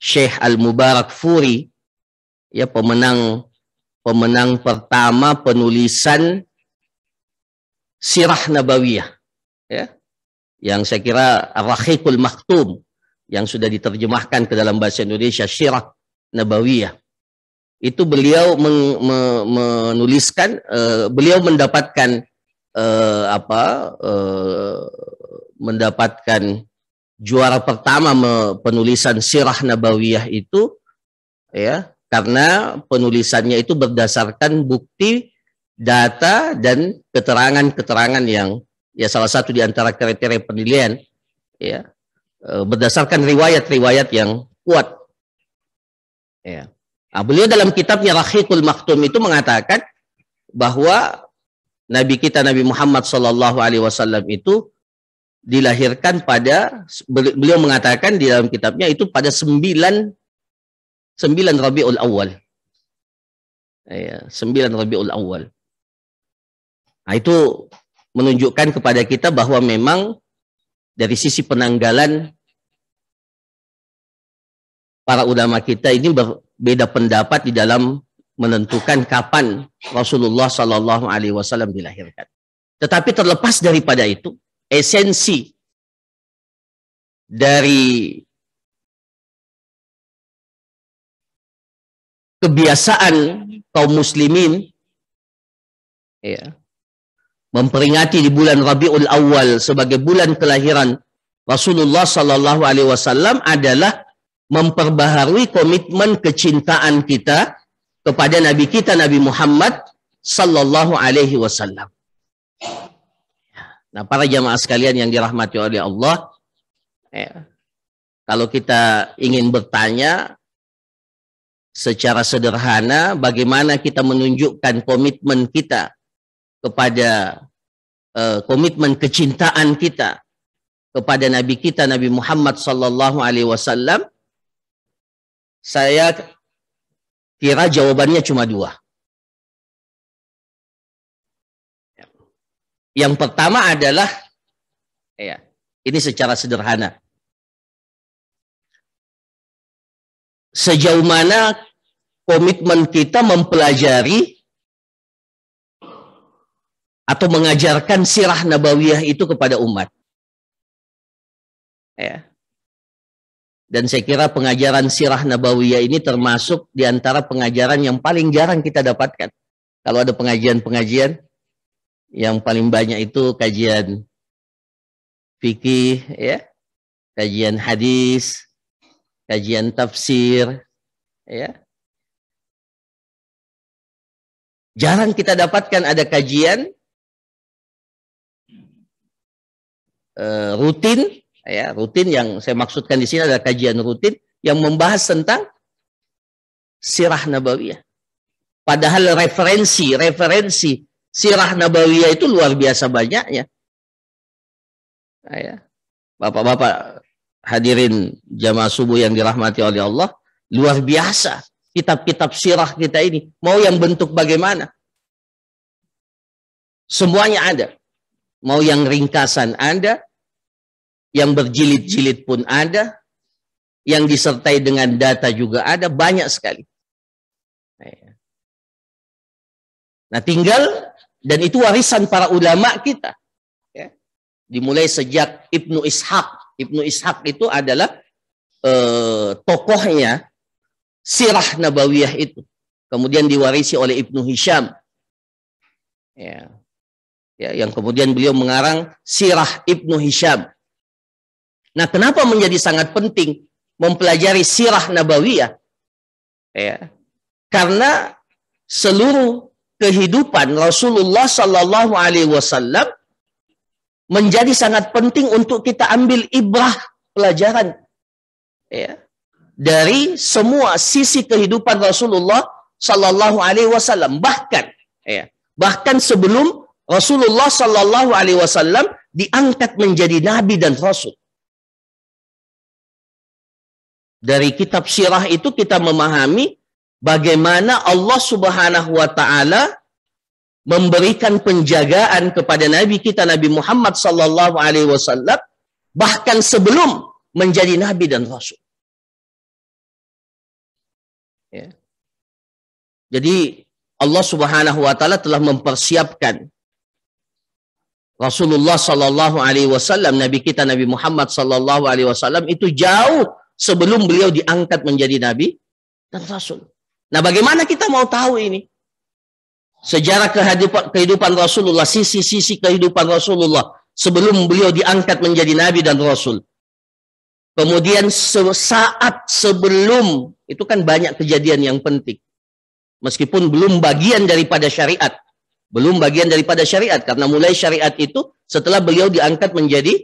Syekh Al-Mubarakfuri, ya, pemenang pertama penulisan Sirah Nabawiyah, ya, yang saya kira Ar-Rahiqul Maktum, yang sudah diterjemahkan ke dalam bahasa Indonesia, Sirah Nabawiyah. Itu beliau menuliskan, beliau mendapatkan mendapatkan juara pertama penulisan Sirah Nabawiyah itu, ya, karena penulisannya itu berdasarkan bukti, data, dan keterangan-keterangan yang, ya, salah satu di antara kriteria penilaian, ya, berdasarkan riwayat-riwayat yang kuat, ya. Nah, beliau dalam kitabnya Rahiqul Maktum itu mengatakan bahwa Nabi kita Nabi Muhammad SAW itu dilahirkan pada, beliau mengatakan di dalam kitabnya itu pada 9 Rabiul Awal. Ya, 9 Rabiul Awal. Nah, itu menunjukkan kepada kita bahwa memang dari sisi penanggalan para ulama kita ini berbeda pendapat di dalam menentukan kapan Rasulullah SAW dilahirkan. Tetapi terlepas daripada itu, esensi dari kebiasaan kaum muslimin, ya, memperingati di bulan Rabiul Awal sebagai bulan kelahiran Rasulullah SAW adalah memperbaharui komitmen kecintaan kita kepada Nabi kita Nabi Muhammad sallallahu alaihi wasallam. Nah, para jamaah sekalian yang dirahmati oleh Allah, ya, kalau kita ingin bertanya secara sederhana bagaimana kita menunjukkan komitmen kita kepada komitmen kecintaan kita kepada Nabi kita Nabi Muhammad sallallahu alaihi wasallam, saya kira jawabannya cuma 2. Yang pertama adalah, ya, ini secara sederhana, sejauh mana komitmen kita mempelajari atau mengajarkan sirah nabawiyah itu kepada umat, ya. Dan saya kira pengajaran sirah nabawiyah ini termasuk di antara pengajaran yang paling jarang kita dapatkan. Kalau ada pengajian-pengajian, yang paling banyak itu kajian fikih, ya, kajian hadis, kajian tafsir, ya. Jarang kita dapatkan ada kajian rutin, ya, rutin yang saya maksudkan di sini adalah kajian rutin yang membahas tentang sirah nabawiyah. Padahal referensi sirah nabawiyah itu luar biasa banyaknya. Nah, ya, bapak-bapak hadirin jamaah subuh yang dirahmati oleh Allah, luar biasa kitab-kitab sirah kita ini. Mau yang bentuk bagaimana? Semuanya ada. Mau yang ringkasan ada, yang berjilid-jilid pun ada, yang disertai dengan data juga ada, banyak sekali. Nah, tinggal, dan itu warisan para ulama kita, ya. Dimulai sejak Ibnu Ishaq. Ibnu Ishaq itu adalah tokohnya sirah nabawiyah itu. Kemudian diwarisi oleh Ibnu Hisham, ya. Ya, yang kemudian beliau mengarang Sirah Ibnu Hisham. Nah, kenapa menjadi sangat penting mempelajari sirah nabawiyah? Ya, karena seluruh kehidupan Rasulullah Sallallahu Alaihi Wasallam menjadi sangat penting untuk kita ambil ibrah, pelajaran, ya, dari semua sisi kehidupan Rasulullah Sallallahu Alaihi Wasallam. Bahkan sebelum Rasulullah Sallallahu Alaihi Wasallam diangkat menjadi nabi dan rasul. Dari kitab sirah itu kita memahami bagaimana Allah Subhanahu wa taala memberikan penjagaan kepada nabi kita Nabi Muhammad Sallallahu Alaihi Wasallam bahkan sebelum menjadi nabi dan rasul. Ya. Jadi Allah Subhanahu wa taala telah mempersiapkan Rasulullah sallallahu alaihi wasallam, nabi kita Nabi Muhammad sallallahu alaihi wasallam itu jauh sebelum beliau diangkat menjadi nabi dan rasul. Nah, bagaimana kita mau tahu ini? Sejarah kehidupan Rasulullah, sisi-sisi kehidupan Rasulullah sebelum beliau diangkat menjadi nabi dan rasul. Kemudian sesaat sebelum, itu kan banyak kejadian yang penting. Meskipun belum bagian daripada syariat. Belum bagian daripada syariat. Karena mulai syariat itu setelah beliau diangkat menjadi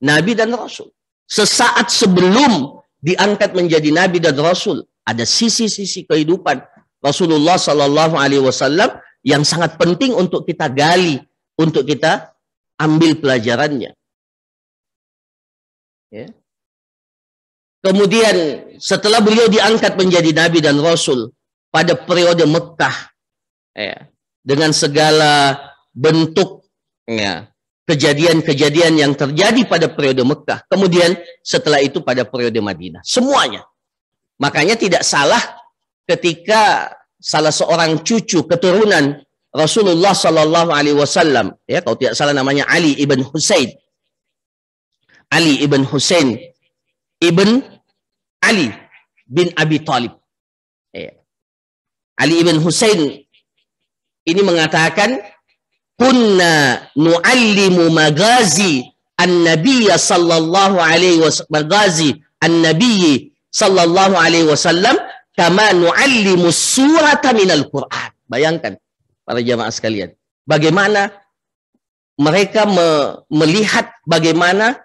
nabi dan rasul. Sesaat sebelum diangkat menjadi nabi dan rasul, ada sisi-sisi kehidupan Rasulullah Sallallahu Alaihi Wasallam yang sangat penting untuk kita gali, untuk kita ambil pelajarannya. Ya. Kemudian setelah beliau diangkat menjadi nabi dan rasul pada periode Mekah, ya, dengan segala bentuk kejadian-kejadian yang terjadi pada periode Mekah, kemudian setelah itu pada periode Madinah, semuanya. Makanya tidak salah ketika salah seorang cucu keturunan Rasulullah Sallallahu Alaihi Wasallam, ya, kalau tidak salah namanya Ali ibn Husain, Ali ibn Husain ibn Ali bin Abi Thalib, ya. Ali ibn Husain ini mengatakan, kunna nu'allimu magazi an-nabiyya sallallahu alaihi wasallam, magazi an-nabiyyi sallallahu alaihi wasallam kama nu'allimu surata minal Qur'an. Bayangkan para jamaah sekalian, bagaimana mereka melihat bagaimana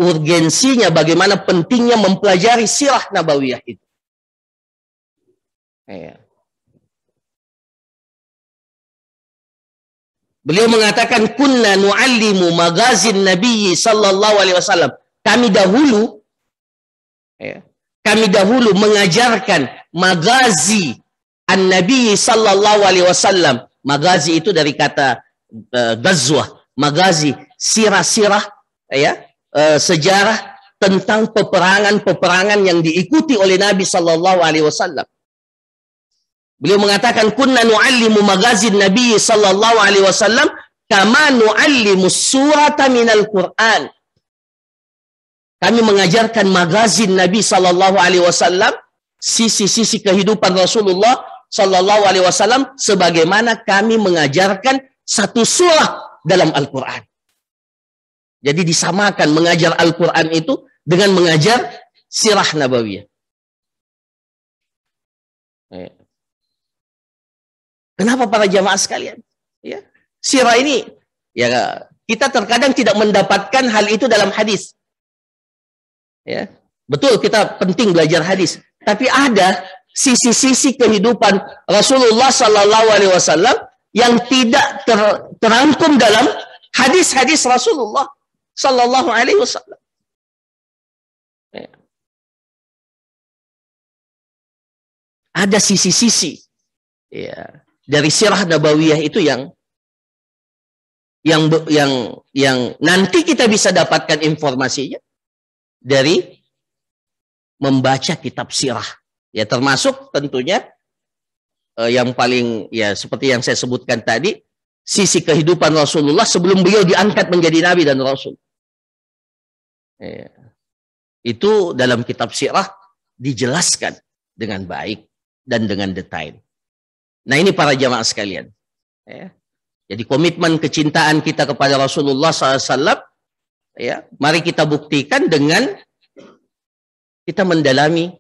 urgensinya, bagaimana pentingnya mempelajari sirah nabawiyah itu. Ya. Beliau mengatakan, kunna nu'allimu magazin nabiyyi sallallahu alaihi wasallam. Kami dahulu, ya, kami dahulu mengajarkan magazi an-nabi sallallahu alaihi wasallam. Magazi itu dari kata ghazwah, magazi, sirah-sirah, ya, sejarah tentang peperangan-peperangan yang diikuti oleh Nabi sallallahu alaihi wasallam. Beliau mengatakan, kunna nu'allimu magazi an-nabi sallallahu alaihi wasallam kama nu'allimu surata minal Qur'an. Kami mengajarkan magazin Nabi Sallallahu Alaihi Wasallam, sisi-sisi kehidupan Rasulullah Sallallahu Alaihi Wasallam, sebagaimana kami mengajarkan satu surah dalam Al-Quran. Jadi disamakan mengajar Al-Quran itu dengan mengajar sirah nabawiyah. Kenapa para jamaah sekalian? Ya, sirah ini, ya, kita terkadang tidak mendapatkan hal itu dalam hadis. Ya, betul, kita penting belajar hadis, tapi ada sisi-sisi kehidupan Rasulullah Sallallahu Alaihi Wasallam yang tidak terangkum dalam hadis-hadis Rasulullah Sallallahu Alaihi Wasallam. Ya. Ada sisi-sisi, ya, dari sirah nabawiyah itu yang nanti kita bisa dapatkan informasinya dari membaca kitab sirah. Ya, termasuk tentunya yang paling, ya, seperti yang saya sebutkan tadi, sisi kehidupan Rasulullah sebelum beliau diangkat menjadi nabi dan rasul. Ya. Itu dalam kitab sirah dijelaskan dengan baik dan dengan detail. Nah, ini para jamaah sekalian. Ya. Jadi komitmen kecintaan kita kepada Rasulullah SAW, ya, mari kita buktikan dengan kita mendalami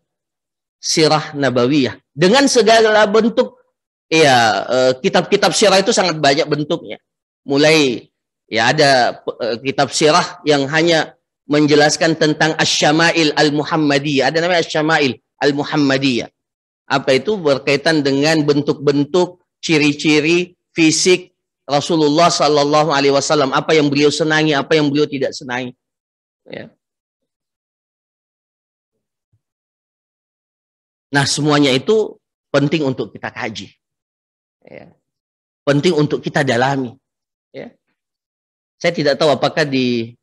sirah nabawiyah dengan segala bentuk. Ya, kitab-kitab sirah itu sangat banyak bentuknya. Mulai, ya, ada kitab sirah yang hanya menjelaskan tentang asy-syama'il al-Muhammadiyah. Ada namanya asy-syama'il al-Muhammadiyah. Apa itu? Berkaitan dengan bentuk-bentuk, ciri-ciri fisik Rasulullah Sallallahu Alaihi Wasallam. Apa yang beliau senangi, apa yang beliau tidak senangi. Ya. Nah, semuanya itu penting untuk kita kaji. Ya. Penting untuk kita dalami. Ya. Saya tidak tahu apakah di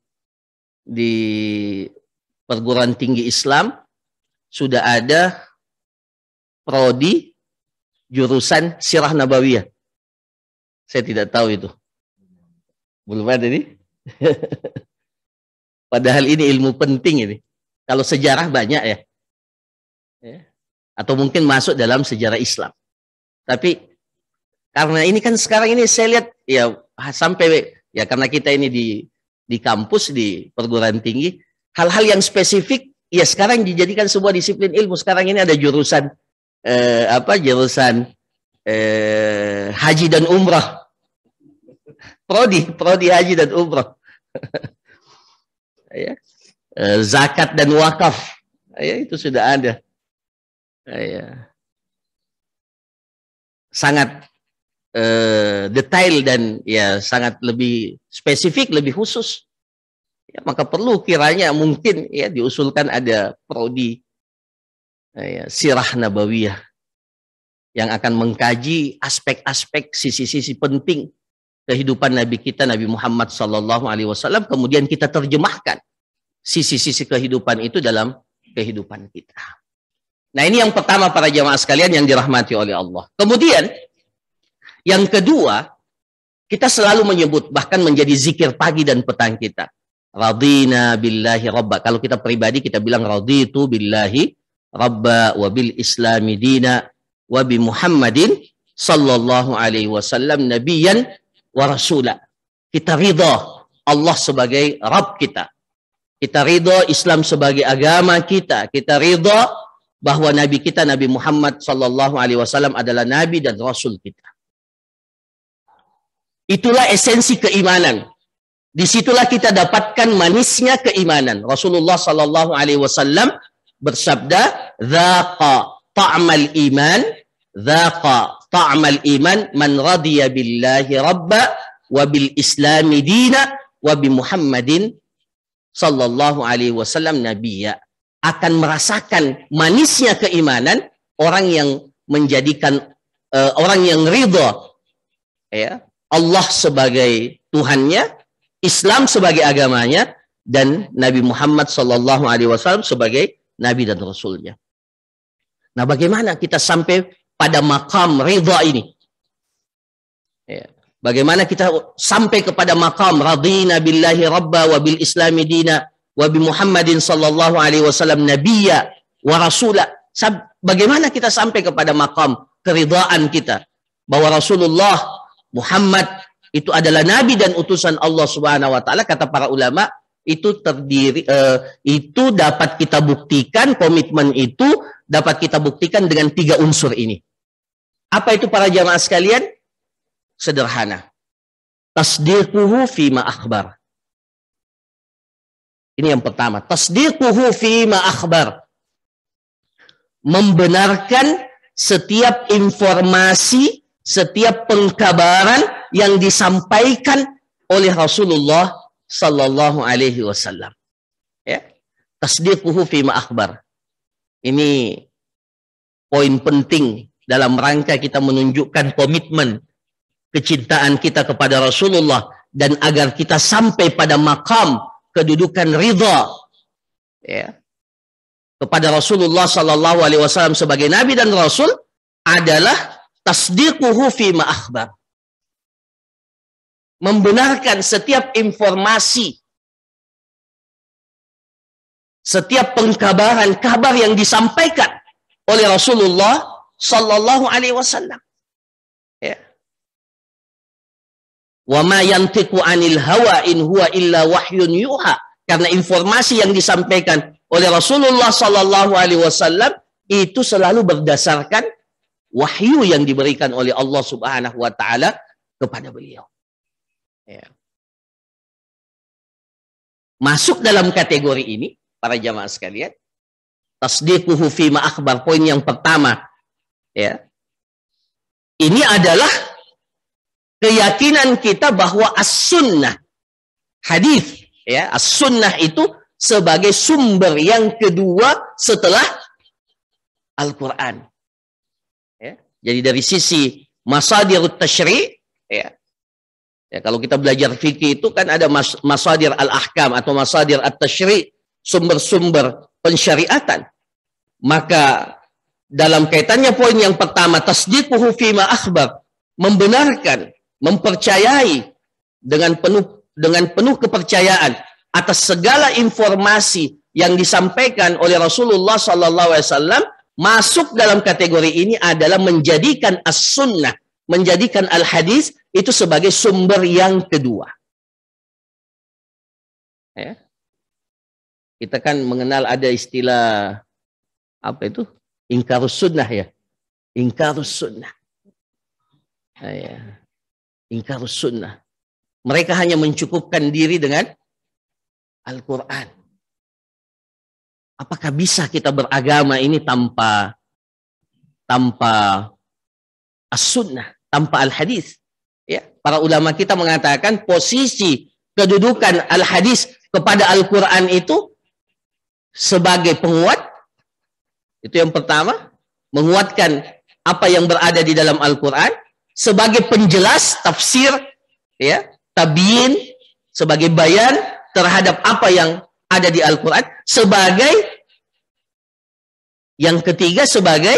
perguruan tinggi Islam sudah ada prodi jurusan Sirah Nabawiyah? Saya tidak tahu itu. Belum ada nih. Padahal ini ilmu penting ini. Kalau sejarah banyak ya. Atau mungkin masuk dalam sejarah Islam. Tapi karena ini kan sekarang ini saya lihat ya sampai ya karena kita ini di kampus, di perguruan tinggi, hal-hal yang spesifik ya sekarang dijadikan sebuah disiplin ilmu. Sekarang ini ada jurusan jurusan haji dan umrah. Prodi haji dan umrah. Ya. Zakat dan wakaf. Ya, itu sudah ada. Ya. Sangat detail dan ya sangat lebih spesifik, lebih khusus. Ya, maka perlu kiranya mungkin ya diusulkan ada prodi Sirah Nabawiyah yang akan mengkaji aspek-aspek sisi-sisi penting kehidupan Nabi kita, Nabi Muhammad SAW, kemudian kita terjemahkan sisi-sisi kehidupan itu dalam kehidupan kita. Nah, ini yang pertama para jamaah sekalian yang dirahmati oleh Allah. Kemudian yang kedua, kita selalu menyebut bahkan menjadi zikir pagi dan petang kita. Radina billahi rabba. Kalau kita pribadi kita bilang raditu billahi rabba wa bil islami dina wa bi Muhammadin sallallahu alaihi wasallam nabiyan wa rasula. Kita ridha Allah sebagai Rabb kita. Kita ridha Islam sebagai agama kita. Kita ridha bahwa Nabi kita Nabi Muhammad sallallahu alaihi wasallam adalah nabi dan rasul kita. Itulah esensi keimanan. Disitulah kita dapatkan manisnya keimanan. Rasulullah sallallahu alaihi wasallam bersabda, "Dzaqa ta'mal iman, dzaqa ta'mal iman man radiya billahi rabba wa bil islami dina wa bi Muhammadin sallallahu alaihi wasallam nabiyya." Akan merasakan manisnya keimanan orang yang menjadikan orang yang ridha ya Allah sebagai Tuhannya, Islam sebagai agamanya, dan Nabi Muhammad sallallahu alaihi wasallam sebagai nabi dan rasulnya. Nah, bagaimana kita sampai pada makam ridha ini? Ya. Bagaimana kita sampai kepada makam radina billahi rabba wa bil islami dina wa bi Muhammadin sallallahu alaihi wasallam nabiyya wa rasula. Bagaimana kita sampai kepada makam keridhaan kita bahwa Rasulullah Muhammad itu adalah nabi dan utusan Allah Subhanahu wa taala? Kata para ulama, itu itu dapat kita buktikan, komitmen itu dapat kita buktikan dengan 3 unsur ini. Apa itu para jamaah sekalian? Sederhana. Tasdiquhu fima akhbar. Ini yang pertama. Tasdiquhu fima akhbar. Membenarkan setiap informasi, setiap pengkabaran yang disampaikan oleh Rasulullah sallallahu alaihi wasallam. Ya. Tasdiquhu fima akhbar. Ini poin penting dalam rangka kita menunjukkan komitmen kecintaan kita kepada Rasulullah dan agar kita sampai pada makam kedudukan ridha ya kepada Rasulullah sallallahu alaihi wasallam sebagai nabi dan rasul adalah tasdiquhu fima akhbar. Membenarkan setiap informasi, setiap pengkabaran, kabar yang disampaikan oleh Rasulullah sallallahu alaihi wasallam. Ya. Wa ma yantiqu 'anil hawa in huwa illa wahyun yuha. Karena informasi yang disampaikan oleh Rasulullah sallallahu alaihi wasallam itu selalu berdasarkan wahyu yang diberikan oleh Allah Subhanahu wa taala kepada beliau. Ya. Masuk dalam kategori ini para jamaah sekalian, tasdiquhu fima akhbar, poin yang pertama ya. Ini adalah keyakinan kita bahwa as-sunnah, hadis ya, as-sunnah itu sebagai sumber yang kedua setelah Al-Qur'an. Ya. Jadi dari sisi masadirut tasyri' ya. Ya, kalau kita belajar fikih itu kan ada masadir al-ahkam atau masadir at-tasyri', sumber-sumber pensyariatan. Maka dalam kaitannya poin yang pertama, tasdiquhu fima akhbar, membenarkan, mempercayai dengan penuh kepercayaan atas segala informasi yang disampaikan oleh Rasulullah SAW, masuk dalam kategori ini adalah menjadikan as-sunnah, menjadikan al-hadis itu sebagai sumber yang kedua. Ya. Kita kan mengenal ada istilah apa itu? Ingkarus sunnah ya. Ingkarus sunnah. Ya. Ingkarus sunnah. Mereka hanya mencukupkan diri dengan Al-Quran. Apakah bisa kita beragama ini tanpa as-sunnah, tanpa al-hadis? Ya, para ulama kita mengatakan posisi kedudukan al-hadis kepada Al-Quran itu sebagai penguat. Itu yang pertama, menguatkan apa yang berada di dalam Al-Quran, sebagai penjelas tafsir, ya, tabyin, sebagai bayan terhadap apa yang ada di Al-Quran, sebagai yang ketiga sebagai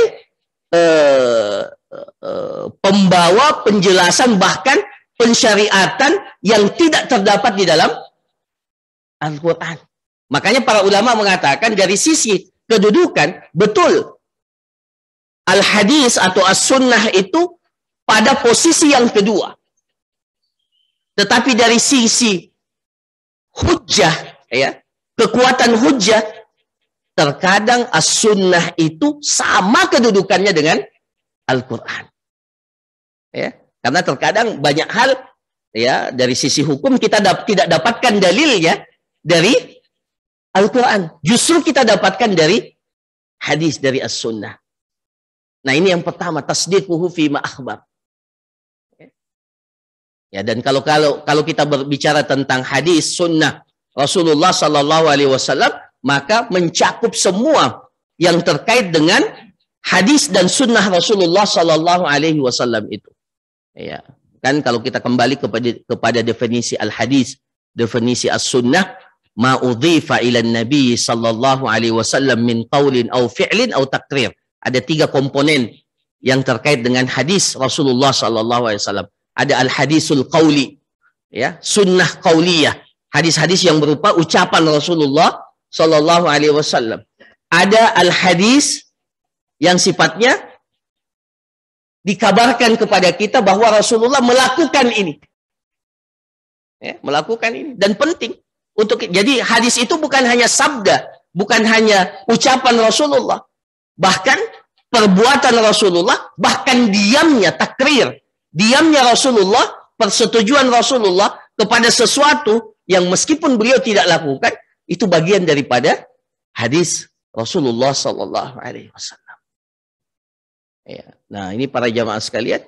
pembawa penjelasan bahkan pensyariatan yang tidak terdapat di dalam Al-Quran. Makanya para ulama mengatakan dari sisi kedudukan, betul al-hadis atau as-sunnah itu pada posisi yang kedua. Tetapi dari sisi hujjah, ya, kekuatan hujjah, terkadang as-sunnah itu sama kedudukannya dengan Al-Quran. Ya, karena terkadang banyak hal, ya, dari sisi hukum kita tidak dapatkan dalilnya dari Al-Quran. Justru kita dapatkan dari hadis, dari as-sunnah. Nah, ini yang pertama, tasdiquhu fima akhbar. Ya, dan kalau kita berbicara tentang hadis, sunnah Rasulullah SAW, maka mencakup semua yang terkait dengan hadis dan sunnah Rasulullah SAW itu. Ya, kan kalau kita kembali kepada definisi al-hadis, definisi as-sunnah, ma udhifa ila nabi sallallahu alaihi wasallam min qaulin au fi'lin au taqrir. Ada 3 komponen yang terkait dengan hadis Rasulullah sallallahu alaihi wasallam. Ada al-hadisul qauli, ya, sunnah qauliyah, hadis-hadis yang berupa ucapan Rasulullah sallallahu alaihi wasallam. Ada al-hadis yang sifatnya dikabarkan kepada kita bahwa Rasulullah melakukan ini. Ya, melakukan ini, dan penting. Jadi hadis itu bukan hanya sabda, bukan hanya ucapan Rasulullah, bahkan perbuatan Rasulullah, bahkan diamnya, takrir, diamnya Rasulullah, persetujuan Rasulullah kepada sesuatu yang meskipun beliau tidak lakukan, itu bagian daripada hadis Rasulullah Sallallahu Alaihi Wasallam. Ya. Nah, ini para jamaah sekalian,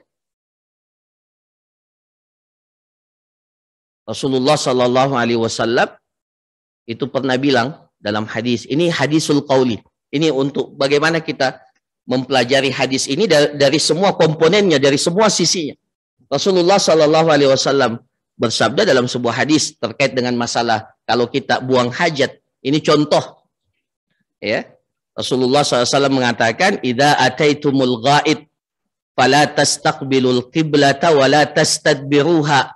Rasulullah Sallallahu Alaihi Wasallam itu pernah bilang dalam hadis, ini hadisul qauli. Ini untuk bagaimana kita mempelajari hadis ini dari semua komponennya, dari semua sisinya. Rasulullah Sallallahu Alaihi Wasallam bersabda dalam sebuah hadis terkait dengan masalah kalau kita buang hajat. Ini contoh, ya. Rasulullah SAW mengatakan, "Idza ataitumul ghaid, fala tastaqbilul qiblata wa la tastadbiruha."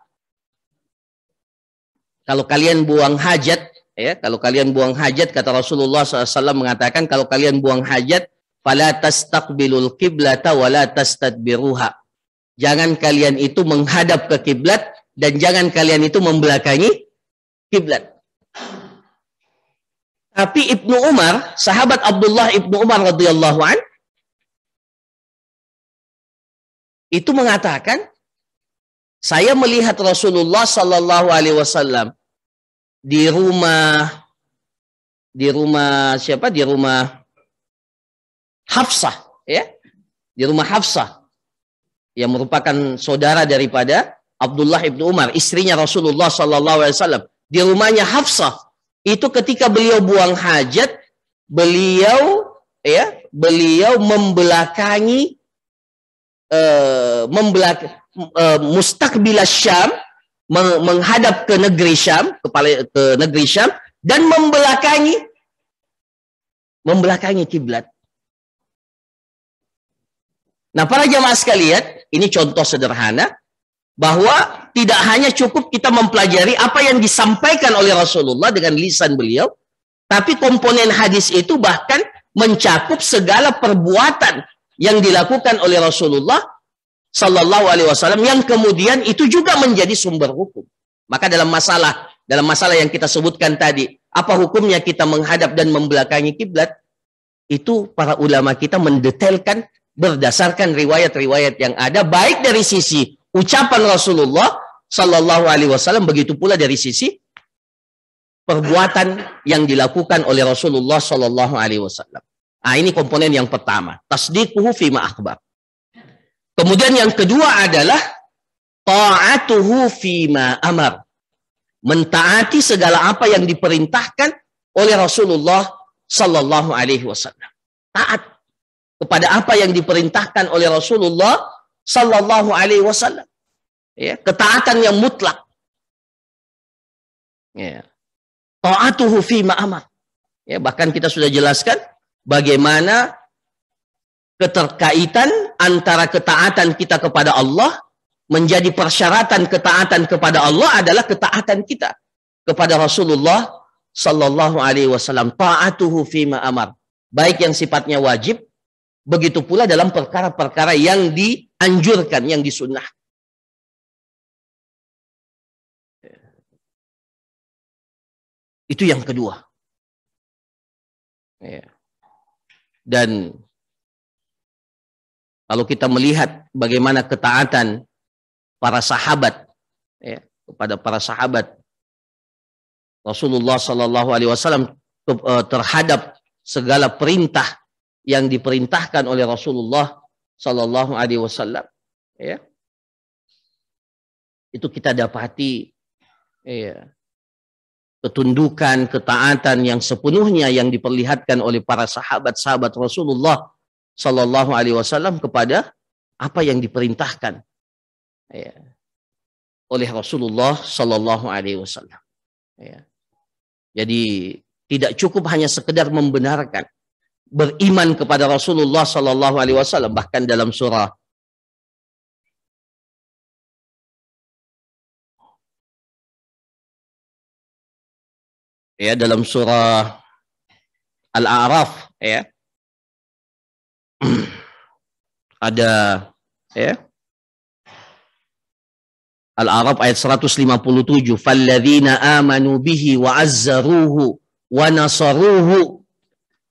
Kalau kalian buang hajat, ya, kalau kalian buang hajat, kata Rasulullah SAW mengatakan, kalau kalian buang hajat, fala tastaqbilul qiblata wa la tastadbiruha. Jangan kalian itu menghadap ke kiblat dan jangan kalian itu membelakangi kiblat. Tapi Ibnu Umar, sahabat Abdullah Ibnu Umar radhiyallahu an, itu mengatakan, saya melihat Rasulullah sallallahu alaihi wasallam di rumah siapa? Di rumah Hafsah, ya. Di rumah Hafsah yang merupakan saudara daripada Abdullah Ibnu Umar, istrinya Rasulullah sallallahu alaihi wasallam. Di rumahnya Hafsah. Itu ketika beliau buang hajat, beliau membelakangi mustaqbilas Syam, menghadap ke negeri Syam, ke negeri Syam, dan membelakangi kiblat. Nah, para jamaah sekalian, ini contoh sederhana bahwa tidak hanya cukup kita mempelajari apa yang disampaikan oleh Rasulullah dengan lisan beliau, tapi komponen hadis itu bahkan mencakup segala perbuatan yang dilakukan oleh Rasulullah Sallallahu Alaihi Wasallam yang kemudian itu juga menjadi sumber hukum. Maka dalam masalah yang kita sebutkan tadi, apa hukumnya kita menghadap dan membelakangi kiblat, itu para ulama kita mendetailkan berdasarkan riwayat-riwayat yang ada, baik dari sisi ucapan Rasulullah Sallallahu Alaihi Wasallam, begitu pula dari sisi perbuatan yang dilakukan oleh Rasulullah Sallallahu Alaihi Wasallam. Nah, ini komponen yang pertama, tasdiquhu fima akhbar. Kemudian yang kedua adalah ta'atuhu fima amar, mentaati segala apa yang diperintahkan oleh Rasulullah Sallallahu Alaihi Wasallam. Taat kepada apa yang diperintahkan oleh Rasulullah Sallallahu Alaihi Wasallam. Ya, ketaatan yang mutlak. Ya. Ta'atuhu fima amar. Ya, bahkan kita sudah jelaskan bagaimana keterkaitan antara ketaatan kita kepada Allah, menjadi persyaratan ketaatan kepada Allah adalah ketaatan kita kepada Rasulullah Sallallahu Alaihi Wasallam. Ta'atuhu fima amar, baik yang sifatnya wajib, begitu pula dalam perkara-perkara yang dianjurkan, yang disunnah. Itu yang kedua. Dan kalau kita melihat bagaimana ketaatan para sahabat kepada para sahabat Rasulullah Sallallahu Alaihi Wasallam terhadap segala perintah yang diperintahkan oleh Rasulullah Sallallahu Alaihi Wasallam, ya, itu kita dapati ketundukan, ketaatan yang sepenuhnya yang diperlihatkan oleh para sahabat-sahabat Rasulullah Sallallahu Alaihi Wasallam kepada apa yang diperintahkan oleh Rasulullah Sallallahu Alaihi Wasallam. Jadi tidak cukup hanya sekedar membenarkan, beriman kepada Rasulullah Sallallahu Alaihi Wasallam. Bahkan dalam surah dalam surah Al-A'raf ada Al-A'raf ayat 157, falladzina amanu bihi wa azzaruhu wa nasaruhu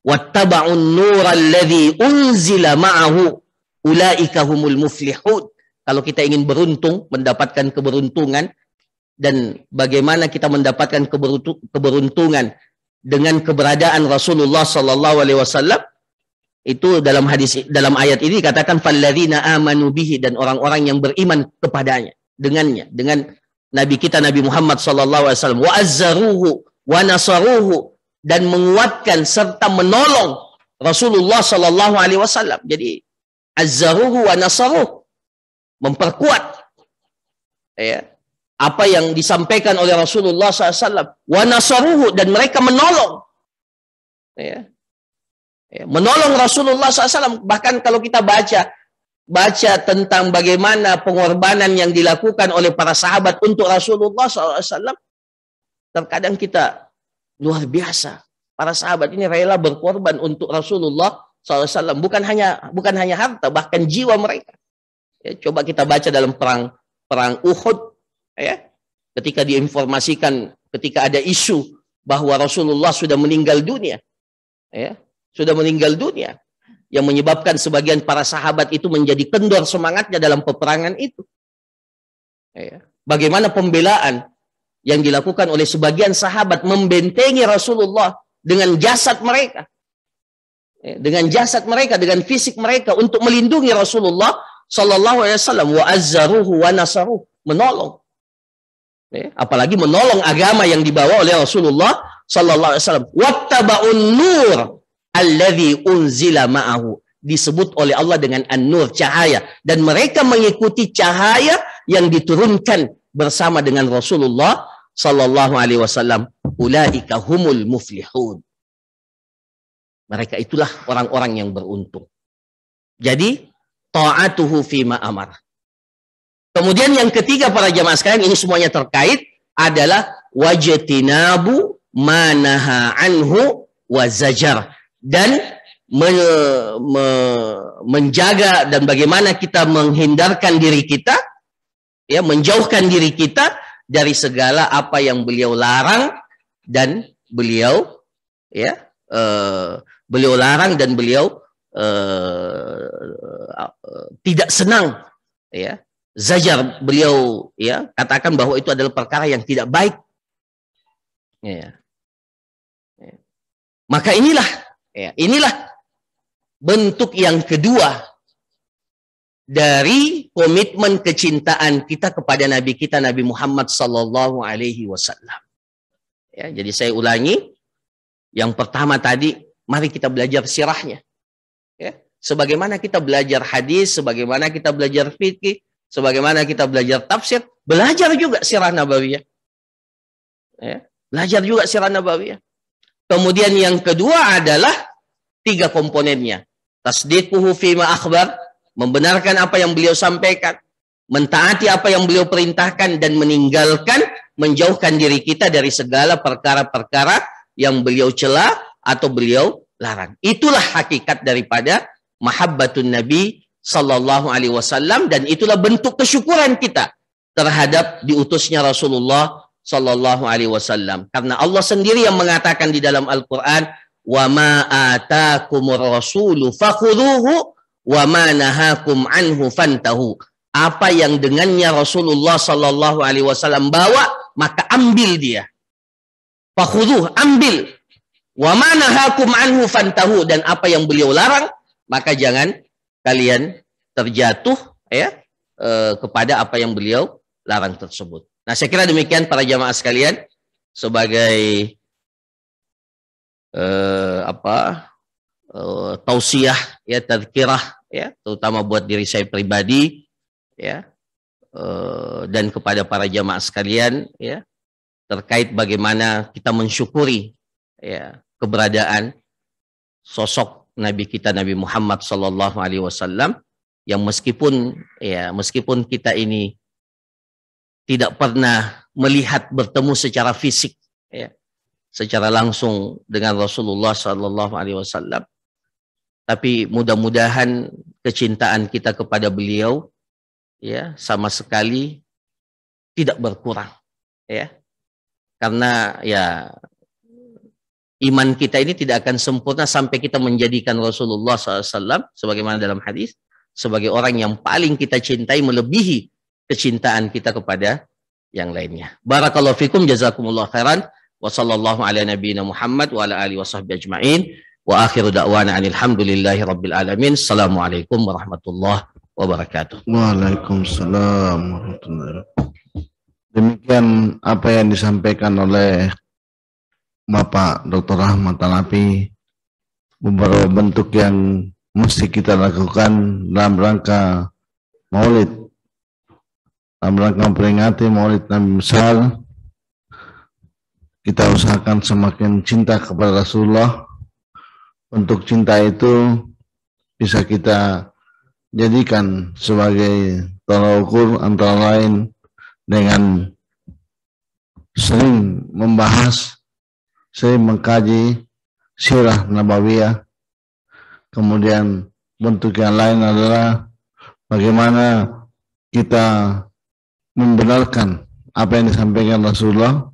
wattaba'un nural ladzi unzila ma'ahu ulaika humul muflihun. Kalau kita ingin beruntung, mendapatkan keberuntungan, dan bagaimana kita mendapatkan keberuntungan dengan keberadaan Rasulullah Sallallahu Alaihi Wasallam, itu dalam hadis, dalam ayat ini dikatakan falladzina amanu bihi, dan orang-orang yang beriman kepadanya, dengannya, dengan Nabi kita Nabi Muhammad Sallallahu Alaihi Wasallam, wa azzaruhu wa nasaruhu, dan menguatkan serta menolong Rasulullah Sallallahu Alaihi Wasallam. Jadi azzaruhu wa nasaruhu, memperkuat apa yang disampaikan oleh Rasulullah SAW, wa nasaruhu, dan mereka menolong menolong Rasulullah SAW. Bahkan kalau kita baca tentang bagaimana pengorbanan yang dilakukan oleh para sahabat untuk Rasulullah SAW, terkadang kita luar biasa. Para sahabat ini rela berkorban untuk Rasulullah SAW, bukan hanya harta, bahkan jiwa mereka. Coba kita baca dalam perang Uhud, ketika diinformasikan, ketika ada isu bahwa Rasulullah sudah meninggal dunia, sudah meninggal dunia, yang menyebabkan sebagian para sahabat itu menjadi kendor semangatnya dalam peperangan itu. Bagaimana pembelaan yang dilakukan oleh sebagian sahabat membentengi Rasulullah dengan jasad mereka, dengan fisik mereka, untuk melindungi Rasulullah Sallallahu Alaihi Wasallam. Wa azzaruhu wa nasaruhu, menolong. Apalagi menolong agama yang dibawa oleh Rasulullah Sallallahu Alaihi Wasallam. Wattaba'un nur alladzi unzila ma'ahu, disebut oleh Allah dengan an-nur, cahaya, dan mereka mengikuti cahaya yang diturunkan bersama dengan Rasulullah Sallallahu Alaihi Wasallam. Ulaika humul muflihun, mereka itulah orang-orang yang beruntung. Jadi ta'atuhu fima amar. Kemudian yang ketiga para jamaah sekalian, ini semuanya terkait, adalah wajtinabu manaha anhu wa zajar, dan menjaga dan bagaimana kita menghindarkan diri kita, ya, menjauhkan diri kita dari segala apa yang beliau larang dan beliau, ya, beliau larang dan beliau tidak senang, ya. Zajar, beliau, ya, katakan bahwa itu adalah perkara yang tidak baik, ya. Maka inilah, ya, inilah bentuk yang kedua dari komitmen kecintaan kita kepada Nabi kita, Nabi Muhammad Sallallahu Alaihi Wasallam. Ya, jadi saya ulangi, yang pertama tadi, mari kita belajar sirahnya. Ya, sebagaimana kita belajar hadis, sebagaimana kita belajar fikih, sebagaimana kita belajar tafsir, belajar juga sirah nabawiyah. Ya, belajar juga sirah nabawiyah. Kemudian yang kedua adalah 3 komponennya. Tasdiquhu fima akhbar, membenarkan apa yang beliau sampaikan, mentaati apa yang beliau perintahkan, dan meninggalkan, menjauhkan diri kita dari segala perkara-perkara yang beliau cela atau beliau larang. Itulah hakikat daripada mahabbatun Nabi Sallallahu Alaihi Wasallam, dan itulah bentuk kesyukuran kita terhadap diutusnya Rasulullah Sallallahu Alaihi Wasallam. Karena Allah sendiri yang mengatakan di dalam Al-Quran, wa ma atakumur rasulu fakhuduhu wa ma nahakum anhu fantahu. Apa yang dengannya Rasulullah Sallallahu Alaihi Wasallam bawa, maka ambil dia. Fakhuduh, ambil. Wa ma nahakum anhu fantahu, dan apa yang beliau larang, maka jangan kalian terjatuh, ya, kepada apa yang beliau larang tersebut. Nah, saya kira demikian para jamaah sekalian, sebagai tausiah, ya, tadzkirah, ya, terutama buat diri saya pribadi, ya, dan kepada para jamaah sekalian, ya, terkait bagaimana kita mensyukuri, ya, keberadaan sosok Nabi kita Nabi Muhammad Sallallahu Alaihi Wasallam, yang meskipun kita ini tidak pernah melihat bertemu secara fisik, ya, secara langsung dengan Rasulullah Sallallahu Alaihi Wasallam, tapi mudah-mudahan kecintaan kita kepada beliau, ya, sama sekali tidak berkurang, ya, karena, ya, iman kita ini tidak akan sempurna sampai kita menjadikan Rasulullah SAW, sebagaimana dalam hadis, sebagai orang yang paling kita cintai melebihi kecintaan kita kepada yang lainnya. Barakallahu fikum, jazakumullah khairan, wa sallallahu ala nabiyina Muhammad wa ala alihi wa sahbihi ajma'in, wa akhiru da'wana alhamdulillahi rabbil alamin. Assalamualaikum warahmatullahi wabarakatuh. Waalaikumsalam warahmatullahi wabarakatuh. Demikian apa yang disampaikan oleh Bapak Dr. Rahmat Al-Afi, beberapa bentuk yang mesti kita lakukan dalam rangka Maulid, dalam rangka memperingati Maulid Nabi besar. Kita usahakan semakin cinta kepada Rasulullah. Untuk cinta itu bisa kita jadikan sebagai tolak ukur, antara lain dengan sering membahas, sering mengkaji sirah nabawiyah. Kemudian bentuk yang lain adalah bagaimana kita membenarkan apa yang disampaikan Rasulullah,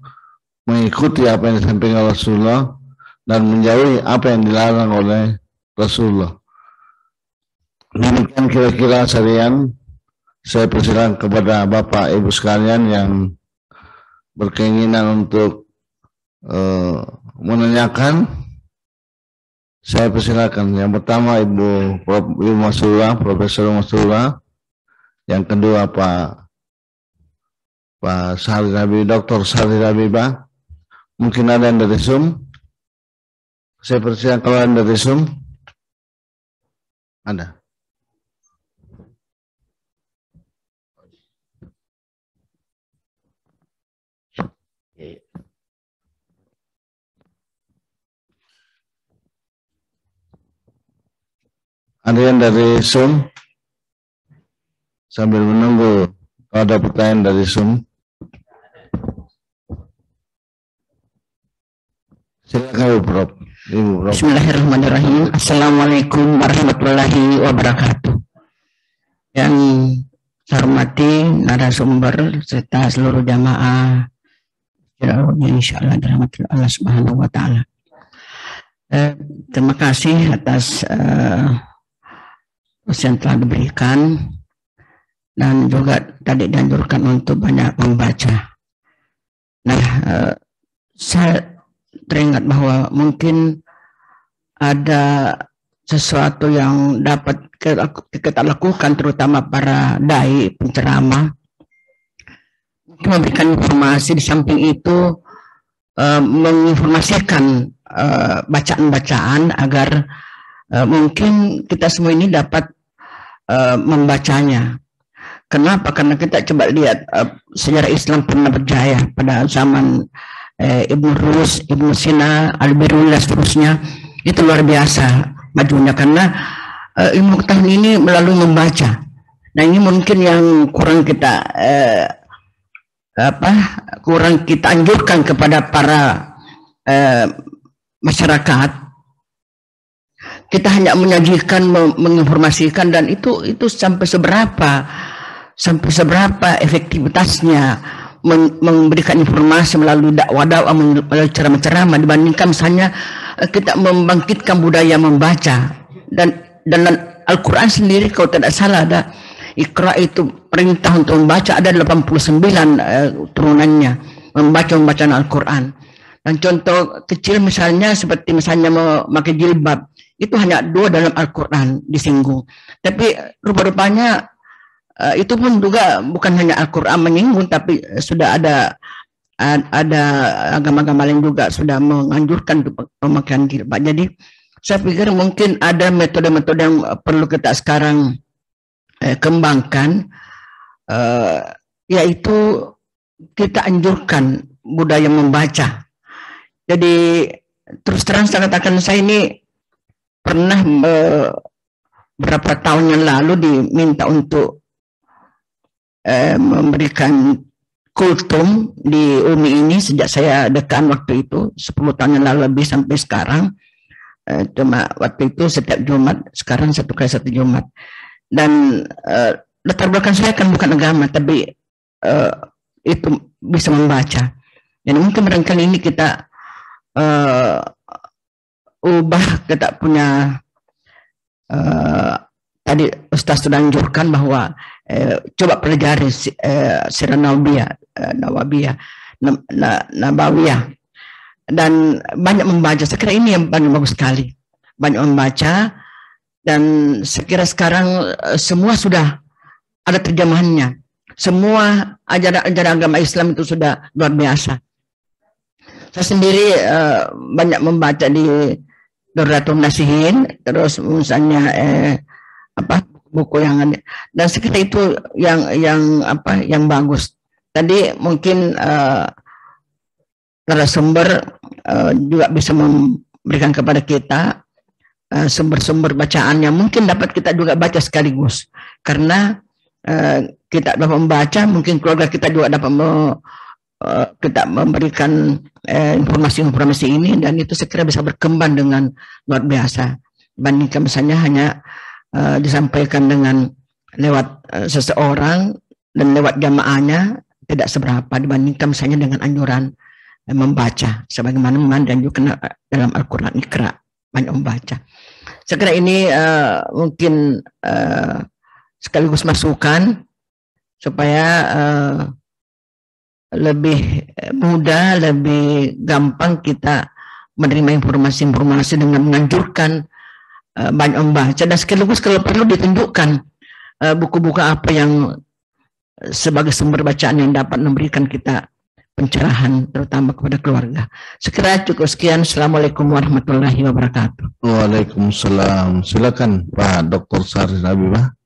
mengikuti apa yang disampaikan Rasulullah, dan menjauhi apa yang dilarang oleh Rasulullah. Demikian kira-kira sarian. Saya persilakan kepada Bapak Ibu sekalian yang berkeinginan untuk menanyakan. Saya persilakan. Yang pertama Ibu Masura, Profesor Masura. Yang kedua Pak Sahri Rabi, Dr. Sahri Rabibah. Mungkin ada yang dari Zoom. Saya persilakan kalau ada dari Zoom. Ada. Ada yang dari Zoom? sambil menunggu kalau ada pertanyaan dari Zoom. Silakan Ibu Prof. Bismillahirrahmanirrahim. Assalamualaikum warahmatullahi wabarakatuh. Yang saya hormati narasumber serta seluruh jamaah, insyaallah dirahmati Allah Subhanahu wa taala. Terima kasih atas yang telah diberikan dan juga tadi dianjurkan untuk banyak membaca. Nah, saya teringat bahwa mungkin ada sesuatu yang dapat kita lakukan, terutama para dai penceramah, memberikan informasi. Di samping itu menginformasikan bacaan-bacaan agar mungkin kita semua ini dapat membacanya. Kenapa? Karena kita coba lihat sejarah Islam pernah berjaya pada zaman Ibnu Rus, Ibnu Sina, Al-Biruni dan seterusnya. Itu luar biasa majunya karena ilmu pengetahuan ini melalui membaca. Nah, ini mungkin yang kurang kita kurang kita anjurkan kepada para masyarakat. Kita hanya menyajikan, menginformasikan, dan itu sampai seberapa efektivitasnya memberikan informasi melalui dakwah, melalui ceramah-ceramah, dibandingkan misalnya kita membangkitkan budaya membaca. Dan Al-Quran sendiri kalau tidak salah ada Iqra, itu perintah untuk membaca, ada 89 turunannya membaca Al-Quran. Dan contoh kecil misalnya seperti misalnya memakai jilbab, itu hanya 2 dalam Al-Quran disinggung. Tapi rupa-rupanya itu pun juga bukan hanya Al-Quran menyinggung, tapi sudah ada agama-agama lain juga sudah menganjurkan pemakaian jilbab. Jadi saya pikir mungkin ada metode-metode yang perlu kita sekarang kembangkan, yaitu kita anjurkan budaya membaca. Jadi terus terang saya katakan, saya ini pernah beberapa tahun yang lalu diminta untuk memberikan kultum di UMI ini sejak saya dekan waktu itu 10 tahun yang lalu lebih sampai sekarang. Cuma waktu itu setiap Jumat, sekarang 1 kali 1 Jumat. Dan latar belakang saya kan bukan agama, tapi itu bisa membaca. Dan mungkin barangkali ini kita ubah, kita punya tadi Ustaz sudah anjurkan bahwa coba pelajari sirah Nabawiyah dan banyak membaca. Saya kira ini yang paling bagus sekali, banyak membaca. Dan saya kira sekarang semua sudah ada terjemahannya. Semua ajaran agama Islam itu sudah luar biasa. Saya sendiri banyak membaca di Durratun Nasihin, terus misalnya buku yang ada, dan sekitar itu yang bagus. Tadi mungkin narasumber juga bisa memberikan kepada kita sumber-sumber bacaan yang mungkin dapat kita juga baca sekaligus, karena kita dapat membaca, mungkin keluarga kita juga dapat kita memberikan informasi-informasi ini, dan itu sekira bisa berkembang dengan luar biasa bandingkan misalnya hanya disampaikan dengan lewat seseorang dan lewat jamaahnya, tidak seberapa dibandingkan misalnya dengan anjuran membaca sebagaimana dan juga dalam Al-Quran Iqra, banyak membaca. Saya kira ini mungkin sekaligus masukan supaya lebih mudah, lebih gampang kita menerima informasi-informasi dengan menganjurkan banyak membaca, dan sekaligus kalau perlu ditunjukkan buku-buku apa yang sebagai sumber bacaan yang dapat memberikan kita pencerahan terutama kepada keluarga. Sekira cukup sekian. Assalamualaikum warahmatullahi wabarakatuh. Waalaikumsalam. Silakan Pak Dr. Saris Habibah.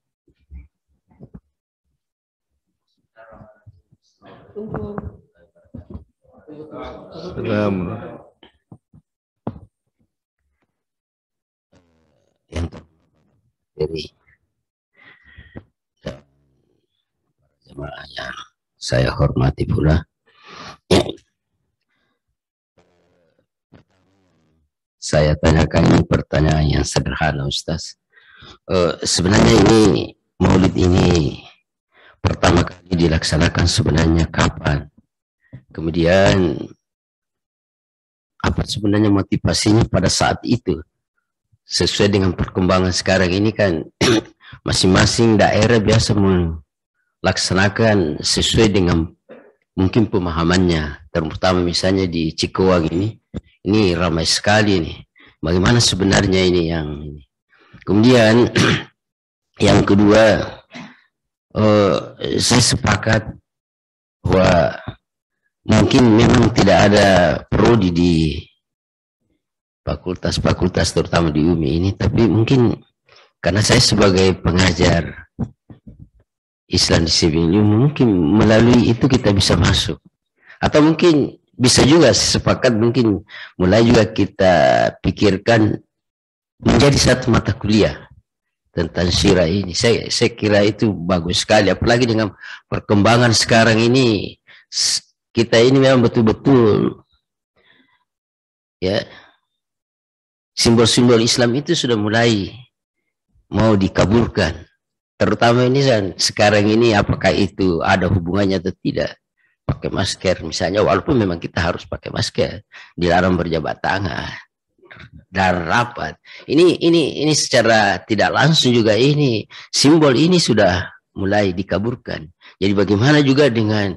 Jadi jemaah yang saya hormati pula. Saya tanyakan ini pertanyaan yang sederhana, Ustaz. Sebenarnya ini Maulid ini pertama kali dilaksanakan sebenarnya kapan? Kemudian apa sebenarnya motivasinya pada saat itu? Sesuai dengan perkembangan sekarang ini kan masing-masing daerah biasa melaksanakan sesuai dengan mungkin pemahamannya. Terutama misalnya di Cikoang ini ramai sekali nih. Bagaimana sebenarnya ini yang ini? Kemudian yang kedua, saya sepakat bahwa mungkin memang tidak ada prodi di fakultas-fakultas terutama di UMI ini, tapi mungkin karena saya sebagai pengajar Islam di Sibinyu, mungkin melalui itu kita bisa masuk. Atau mungkin bisa juga sepakat mungkin mulai juga kita pikirkan menjadi satu mata kuliah tentang sirah ini. Saya kira itu bagus sekali, apalagi dengan perkembangan sekarang ini. Kita ini memang betul-betul ya, simbol-simbol Islam itu sudah mulai mau dikaburkan. Terutama ini kan sekarang ini, apakah itu ada hubungannya atau tidak? Pakai masker misalnya, walaupun memang kita harus pakai masker, dilarang berjabat tangan dan rapat. Ini secara tidak langsung juga ini simbol ini sudah mulai dikaburkan. Jadi bagaimana juga dengan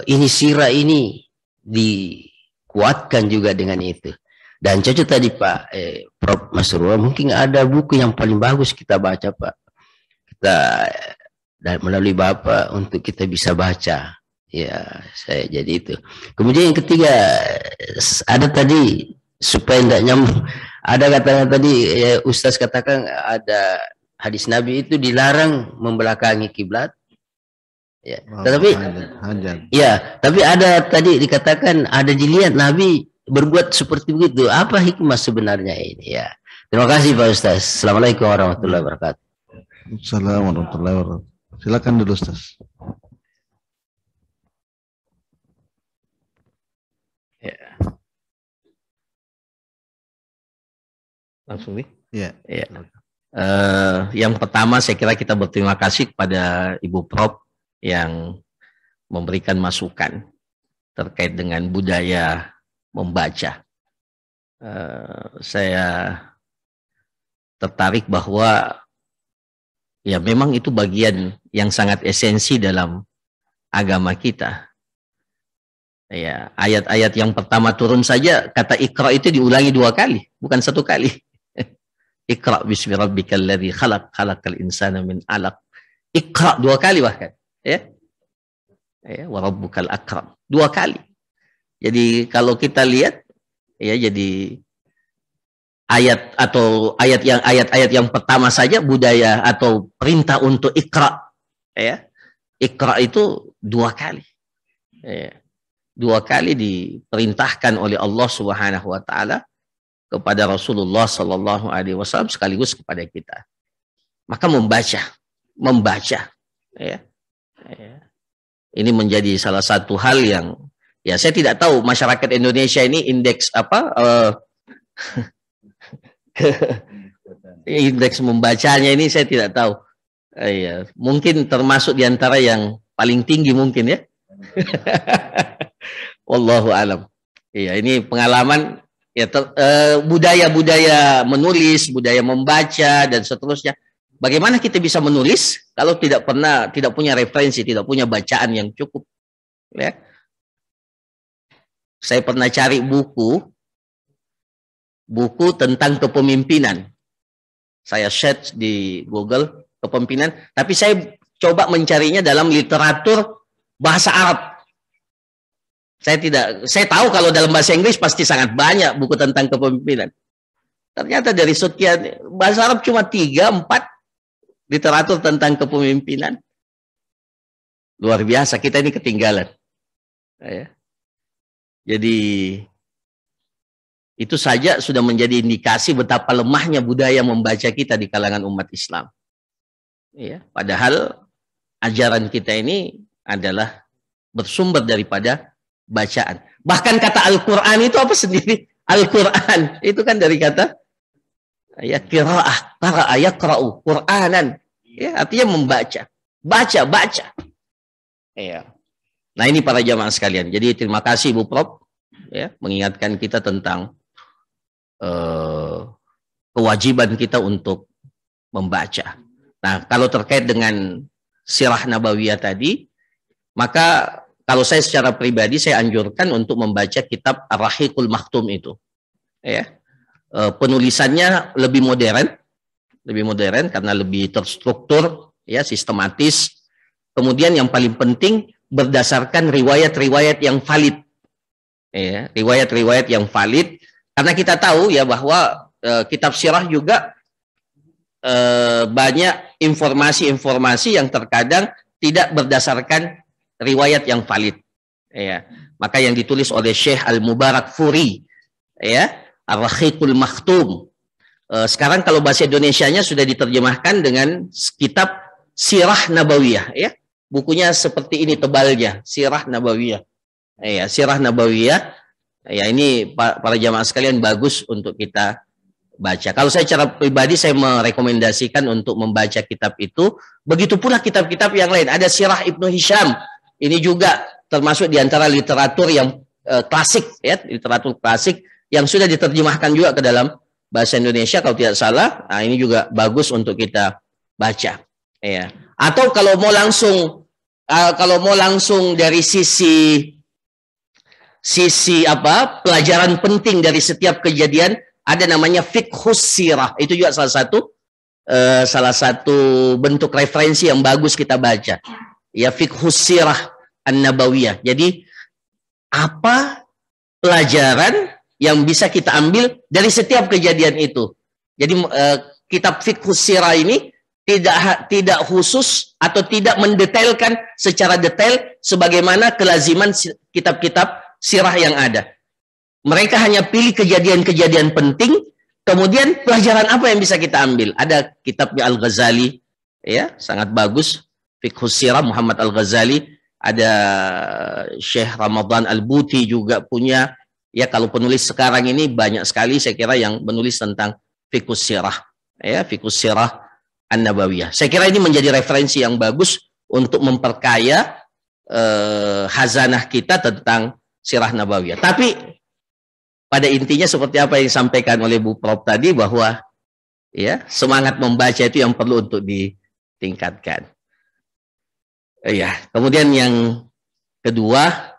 ini sirah ini dikuatkan juga dengan itu. Dan cocok tadi Pak Prof. Masrur, mungkin ada buku yang paling bagus kita baca Pak. Kita dan melalui Bapak untuk kita bisa baca. Ya, saya jadi itu. Kemudian yang ketiga, ada tadi supaya tidak nyambung. Ada katanya tadi Ustaz katakan ada hadis Nabi itu dilarang membelakangi kiblat. Ya, tetapi ya, tapi ada tadi dikatakan ada dilihat Nabi berbuat seperti begitu. Apa hikmah sebenarnya ini ya? Terima kasih Pak Ustaz. Assalamualaikum warahmatullahi wabarakatuh. Assalamualaikum warahmatullahi wabarakatuh. Silakan dulu Ustaz. Ya. Langsung nih? Ya. Ya. Yang pertama saya kira kita berterima kasih kepada Ibu Prof yang memberikan masukan terkait dengan budaya membaca. Saya tertarik bahwa ya memang itu bagian yang sangat esensi dalam agama kita. Ya, ayat-ayat yang pertama turun saja kata Iqra itu diulangi 2 kali, bukan 1 kali. Iqra bismi rabbikal ladzi khalaq, khalaqal insana min 'alaq. Iqra 2 kali bahkan, ya. Ya, wa rabbukal akram 2 kali. Jadi kalau kita lihat ya, jadi ayat-ayat yang pertama saja budaya atau perintah untuk Iqra, ya. Iqra itu 2 kali. Ya. 2 kali diperintahkan oleh Allah Subhanahu wa taala kepada Rasulullah sallallahu alaihi wasallam sekaligus kepada kita. Maka membaca ya. Ini menjadi salah satu hal yang ya saya tidak tahu masyarakat Indonesia ini indeks apa indeks membacanya ini saya tidak tahu. Ya, mungkin termasuk di antara yang paling tinggi mungkin ya. Wallahu alam. Iya, ini pengalaman ya, budaya-budaya menulis, budaya membaca dan seterusnya. Bagaimana kita bisa menulis kalau tidak punya referensi, tidak punya bacaan yang cukup? Ya. Saya pernah cari buku tentang kepemimpinan. Saya search di Google kepemimpinan, tapi saya coba mencarinya dalam literatur bahasa Arab. Saya tahu kalau dalam bahasa Inggris pasti sangat banyak buku tentang kepemimpinan. Ternyata dari sekian bahasa Arab cuma 3-4 literatur tentang kepemimpinan. Luar biasa, kita ini ketinggalan. Ya. Jadi itu saja sudah menjadi indikasi betapa lemahnya budaya membaca kita di kalangan umat Islam. Ya, padahal ajaran kita ini adalah bersumber daripada bacaan. Bahkan kata Al-Quran itu apa sendiri? Al-Quran itu kan dari kata ya qiraah, qara'a yaqra'u Qur'anan. Ya, artinya membaca. Baca. Ya. Nah, ini para jamaah sekalian. Jadi terima kasih Bu Prof ya mengingatkan kita tentang kewajiban kita untuk membaca. Nah, kalau terkait dengan sirah nabawiyah tadi, maka kalau saya secara pribadi saya anjurkan untuk membaca kitab Ar-Rahiqul Maktum itu. Ya. Penulisannya lebih modern karena lebih terstruktur, ya, sistematis. Kemudian yang paling penting berdasarkan riwayat-riwayat yang valid. Ya, riwayat-riwayat yang valid karena kita tahu ya bahwa kitab sirah juga banyak informasi-informasi yang terkadang tidak berdasarkan riwayat yang valid. Ya. Maka yang ditulis oleh Syekh Al-Mubarakfuri, ya, Ar-Rahiqul Maktum. Sekarang kalau bahasa Indonesianya sudah diterjemahkan dengan kitab Sirah Nabawiyah, ya. Bukunya seperti ini tebalnya, Sirah Nabawiyah. Ya, Sirah Nabawiyah. Ya, ini para jamaah sekalian bagus untuk kita baca. Kalau saya secara pribadi saya merekomendasikan untuk membaca kitab itu. Begitu pula kitab-kitab yang lain. Ada Sirah Ibnu Hisham. Ini juga termasuk di antara literatur yang klasik, ya, literatur klasik yang sudah diterjemahkan juga ke dalam bahasa Indonesia kalau tidak salah. Nah, ini juga bagus untuk kita baca. Ya. Atau kalau mau langsung dari sisi pelajaran penting dari setiap kejadian, ada namanya fiqhus sirah. Itu juga salah satu bentuk referensi yang bagus kita baca. Ya, fiqhus sirah an-nabawiyah. Jadi apa pelajaran yang bisa kita ambil dari setiap kejadian itu. Jadi kitab fiqhus sirah ini tidak khusus atau tidak mendetailkan secara detail sebagaimana kelaziman kitab-kitab sirah yang ada. Mereka hanya pilih kejadian-kejadian penting, kemudian pelajaran apa yang bisa kita ambil. Ada kitabnya Al-Ghazali, ya, sangat bagus, Fiqhus Sirah Muhammad Al-Ghazali. Ada Syekh Ramadan Al-Buti juga punya. Ya, kalau penulis sekarang ini banyak sekali saya kira yang menulis tentang Fiqhus Sirah, ya, Fiqhus Sirah An-Nabawiyah. Saya kira ini menjadi referensi yang bagus untuk memperkaya khazanah kita tentang sirah nabawiyah. Tapi pada intinya seperti apa yang disampaikan oleh Bu Prof tadi, bahwa ya semangat membaca itu yang perlu untuk ditingkatkan. Ya, kemudian yang kedua,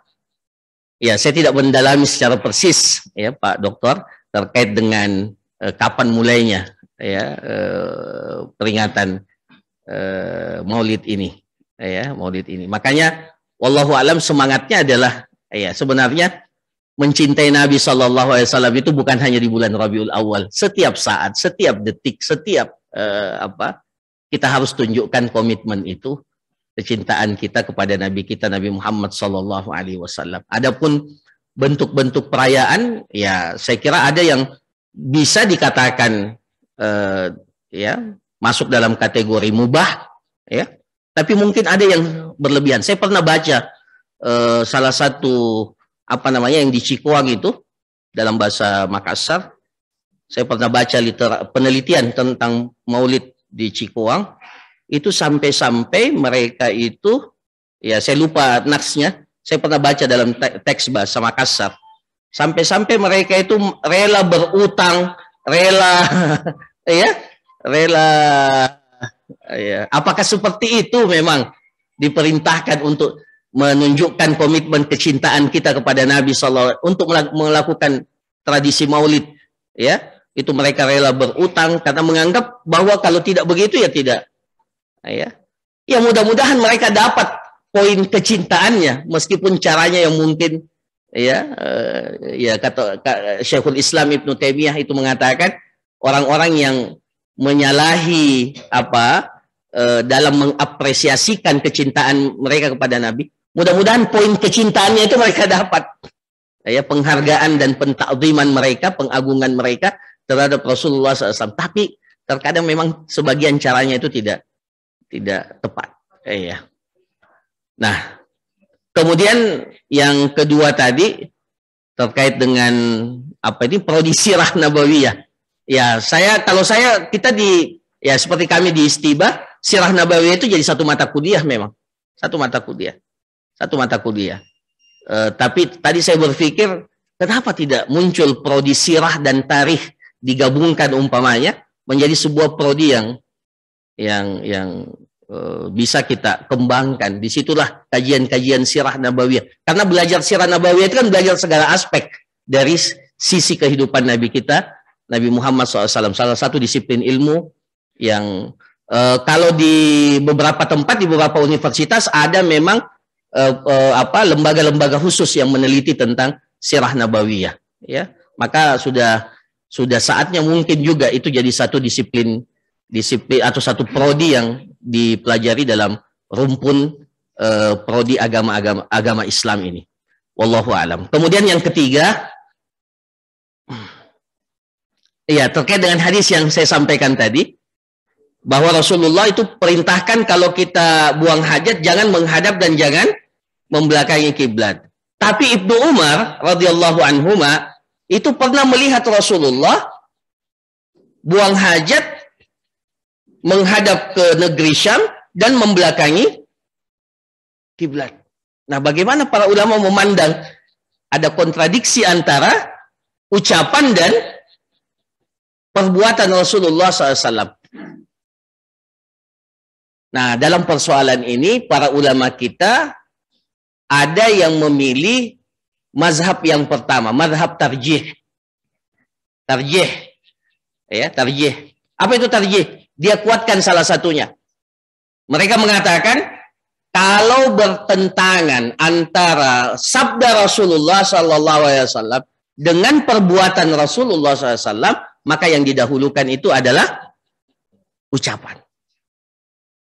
ya saya tidak mendalami secara persis ya Pak Dokter terkait dengan kapan mulainya ya peringatan Maulid ini, ya Maulid ini. Makanya wallahu alam semangatnya adalah ya sebenarnya mencintai Nabi SAW itu bukan hanya di bulan Rabiul Awal. Setiap saat, setiap detik, setiap kita harus tunjukkan komitmen itu, kecintaan kita kepada Nabi kita Nabi Muhammad SAW. Adapun bentuk-bentuk perayaan, ya saya kira ada yang bisa dikatakan ya masuk dalam kategori mubah, ya. Tapi mungkin ada yang berlebihan. Saya pernah baca salah satu yang di Cikuang itu dalam bahasa Makassar. Saya pernah baca penelitian tentang Maulid di Cikuang. Itu sampai-sampai mereka itu, ya saya lupa naksnya, saya pernah baca dalam teks bahasa Makassar. Sampai-sampai mereka itu rela berutang, rela apakah seperti itu memang diperintahkan untuk menunjukkan komitmen kecintaan kita kepada Nabi SAW untuk melakukan tradisi Maulid, ya itu mereka rela berutang karena menganggap bahwa kalau tidak begitu ya tidak, ya mudah-mudahan mereka dapat poin kecintaannya meskipun caranya yang mungkin kata Syekhul Islam Ibnu Taimiyah itu mengatakan orang-orang yang menyalahi dalam mengapresiasikan kecintaan mereka kepada Nabi, mudah-mudahan poin kecintaannya itu mereka dapat, ya penghargaan dan pentakziman mereka, pengagungan mereka terhadap Rasulullah SAW. Tapi terkadang memang sebagian caranya itu tidak tepat, Nah, kemudian yang kedua tadi terkait dengan apa ini prodi sirah nabawiyah. Ya, kita seperti kami di Istibah, sirah nabawiyah itu jadi satu mata kuliah memang. Satu mata kuliah. Tapi tadi saya berpikir kenapa tidak muncul prodi sirah dan tarikh digabungkan umpamanya menjadi sebuah prodi yang bisa kita kembangkan. Disitulah kajian-kajian sirah nabawiyah. Karena belajar sirah nabawiyah itu kan belajar segala aspek dari sisi kehidupan Nabi kita, Nabi Muhammad SAW. Salah satu disiplin ilmu yang kalau di beberapa tempat, di beberapa universitas ada memang lembaga-lembaga khusus yang meneliti tentang sirah nabawiyah. Ya, maka sudah saatnya mungkin juga itu jadi satu disiplin atau satu prodi yang dipelajari dalam rumpun prodi agama Islam ini. Wallahu a'lam. Kemudian yang ketiga, ya terkait dengan hadis yang saya sampaikan tadi, bahwa Rasulullah itu perintahkan kalau kita buang hajat jangan menghadap dan jangan membelakangi kiblat. Tapi Ibnu Umar radhiyallahu anhuma itu pernah melihat Rasulullah buang hajat menghadap ke negeri Syam dan membelakangi kiblat. Nah, bagaimana para ulama memandang ada kontradiksi antara ucapan dan perbuatan Rasulullah SAW. Nah, dalam persoalan ini para ulama kita ada yang memilih mazhab yang pertama, mazhab tarjih. Tarjih. Ya, tarjih. Apa itu tarjih? Dia kuatkan salah satunya. Mereka mengatakan kalau bertentangan antara sabda Rasulullah SAW dengan perbuatan Rasulullah SAW, maka yang didahulukan itu adalah ucapan.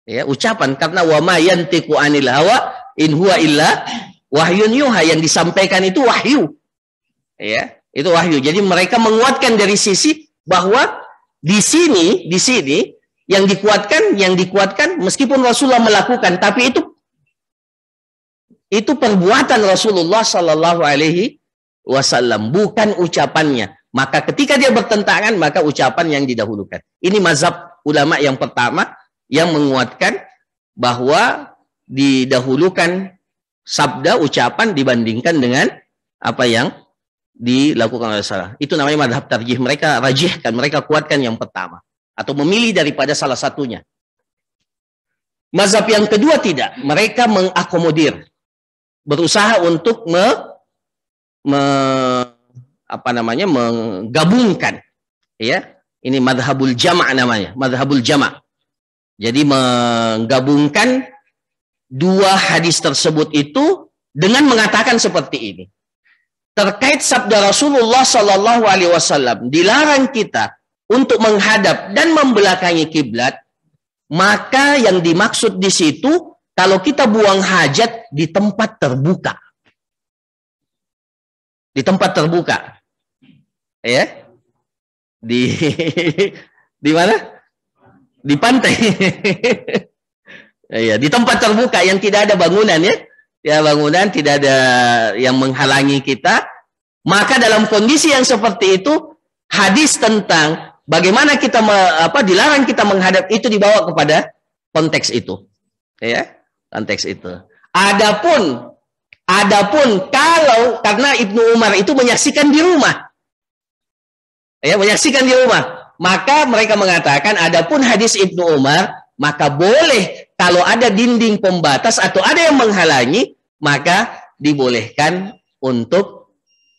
Ya, ucapan, karena wa ma yantiqu anil hawa in huwa illa wahyun yuha, yang disampaikan itu wahyu. Ya, itu wahyu. Jadi mereka menguatkan dari sisi bahwa di sini yang dikuatkan meskipun Rasulullah melakukan, tapi itu perbuatan Rasulullah Sallallahu Alaihi Wasallam, bukan ucapannya. Maka ketika dia bertentangan, maka ucapan yang didahulukan. Ini mazhab ulama yang pertama yang menguatkan bahwa didahulukan sabda, ucapan dibandingkan dengan apa yang dilakukan oleh Rasulullah. Itu namanya mazhab tarjih. Mereka rajihkan, mereka kuatkan yang pertama, atau memilih daripada salah satunya. Mazhab yang kedua tidak, mereka mengakomodir, berusaha untuk menggabungkan. Ya, ini mazhabul jama' namanya, mazhabul jama'. Jadi menggabungkan dua hadis tersebut itu dengan mengatakan seperti ini. Terkait sabda Rasulullah Sallallahu Alaihi Wasallam, dilarang kita untuk menghadap dan membelakangi kiblat, maka yang dimaksud di situ kalau kita buang hajat di tempat terbuka. Di tempat terbuka. Ya. Di mana? Di pantai. Ya, di tempat terbuka yang tidak ada bangunan, ya. Ya, bangunan tidak ada yang menghalangi kita. Maka dalam kondisi yang seperti itu, hadis tentang bagaimana kita dilarang kita menghadap itu dibawa kepada konteks itu. Ya, konteks itu. Adapun kalau karena Ibnu Umar itu menyaksikan di rumah. Ya, menyaksikan di rumah. Maka mereka mengatakan adapun hadis Ibnu Umar, maka boleh kalau ada dinding pembatas atau ada yang menghalangi, maka dibolehkan untuk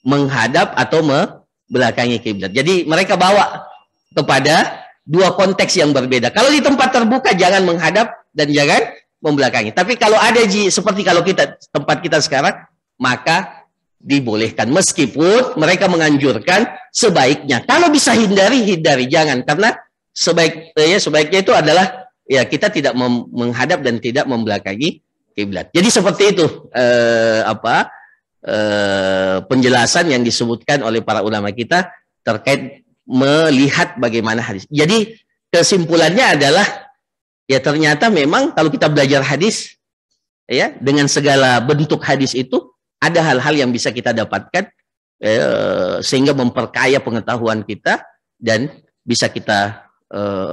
menghadap atau membelakangi kiblat. Jadi mereka bawa kepada dua konteks yang berbeda. Kalau di tempat terbuka jangan menghadap dan jangan membelakangi. Tapi kalau ada seperti kalau tempat kita sekarang, maka dibolehkan. Meskipun mereka menganjurkan sebaiknya kalau bisa hindari, jangan, karena sebaiknya itu adalah ya kita tidak menghadap dan tidak membelakangi kiblat. Jadi seperti itu penjelasan yang disebutkan oleh para ulama kita terkait melihat bagaimana hadis. Jadi kesimpulannya adalah ya ternyata memang kalau kita belajar hadis ya, dengan segala bentuk hadis itu ada hal-hal yang bisa kita dapatkan sehingga memperkaya pengetahuan kita dan bisa kita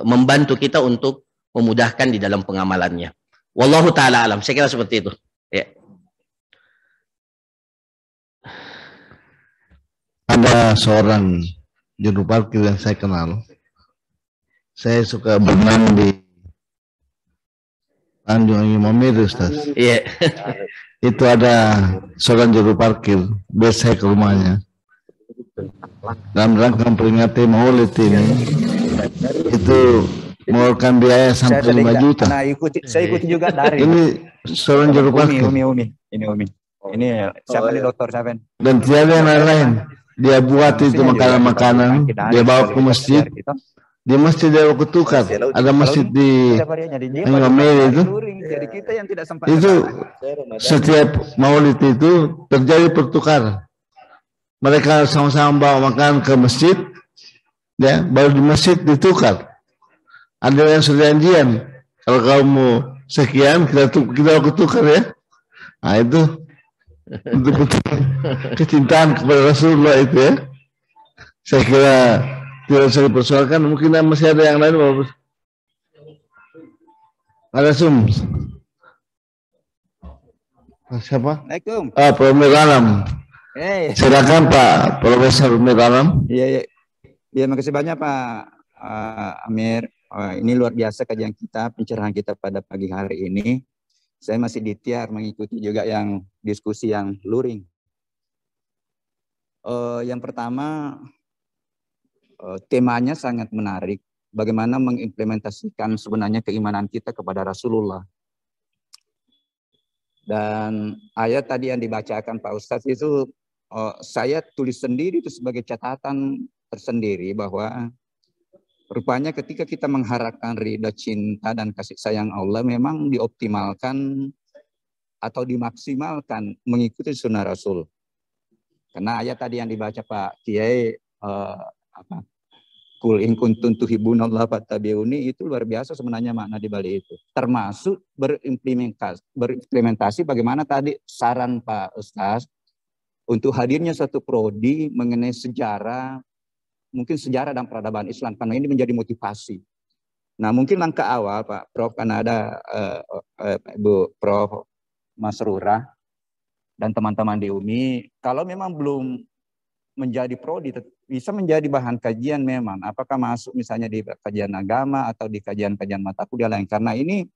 membantu kita untuk memudahkan di dalam pengamalannya. Wallahu taala alam. Saya kira seperti itu. Ya. Ada seorang juru parkir yang saya kenal. Saya suka berenang di Tanjung Imamir, Ustaz. Iya. Itu ada seorang juru parkir, biasa saya ke rumahnya. Dalam rangka memperingati Maulid ini, itu mengeluarkan biaya sampai 5 juta. Nah, saya ikuti juga dari. Ini seorang juru parkir. Umi. Ini Umi. Ini siapa nih dokter siapa? Dan tiada yang lain. Dia buat itu makanan-makanan, dia bawa ke masjid. Di masjid dia ketukar. Ada masjid di Imamir itu. Jadi kita yang tidak sempat. Itu setiap Maulid itu terjadi pertukaran. Mereka sama-sama bawa makanan ke masjid, ya, baru di masjid ditukar. Ada yang sudah janjian, kalau kamu sekian kita tukar ya. Nah itu untuk kecintaan kepada Rasulullah itu ya. Saya kira tidak usah dipersoalkan. Mungkin masih ada yang lain. Ada Sum. Siapa? Assalamualaikum. Prof. Miralam. Silakan Pak Profesor Miralam. Iya. Makasih banyak Pak Amir. Ini luar biasa kajian kita, pencerahan kita pada pagi hari ini. Saya masih ditiar mengikuti juga yang diskusi yang luring. Yang pertama, temanya sangat menarik. Bagaimana mengimplementasikan sebenarnya keimanan kita kepada Rasulullah. Dan ayat tadi yang dibacakan Pak Ustadz itu, saya tulis sendiri itu sebagai catatan tersendiri bahwa rupanya ketika kita mengharapkan ridha, cinta, dan kasih sayang Allah memang dioptimalkan atau dimaksimalkan mengikuti sunnah Rasul. Karena ayat tadi yang dibaca Pak Kiai, Kul in kuntum tuhibbunallaha fattabi'uni, itu luar biasa sebenarnya makna di balik itu. Termasuk berimplementasi bagaimana tadi saran Pak Ustaz untuk hadirnya satu prodi mengenai sejarah, mungkin sejarah dan peradaban Islam, karena ini menjadi motivasi. Nah, mungkin langkah awal Pak Prof, karena ada Ibu Prof Masrurah dan teman-teman di UMI, kalau memang belum menjadi prodi, bisa menjadi bahan kajian memang. Apakah masuk misalnya di kajian agama atau di kajian-kajian mata kuliah lain. Karena ini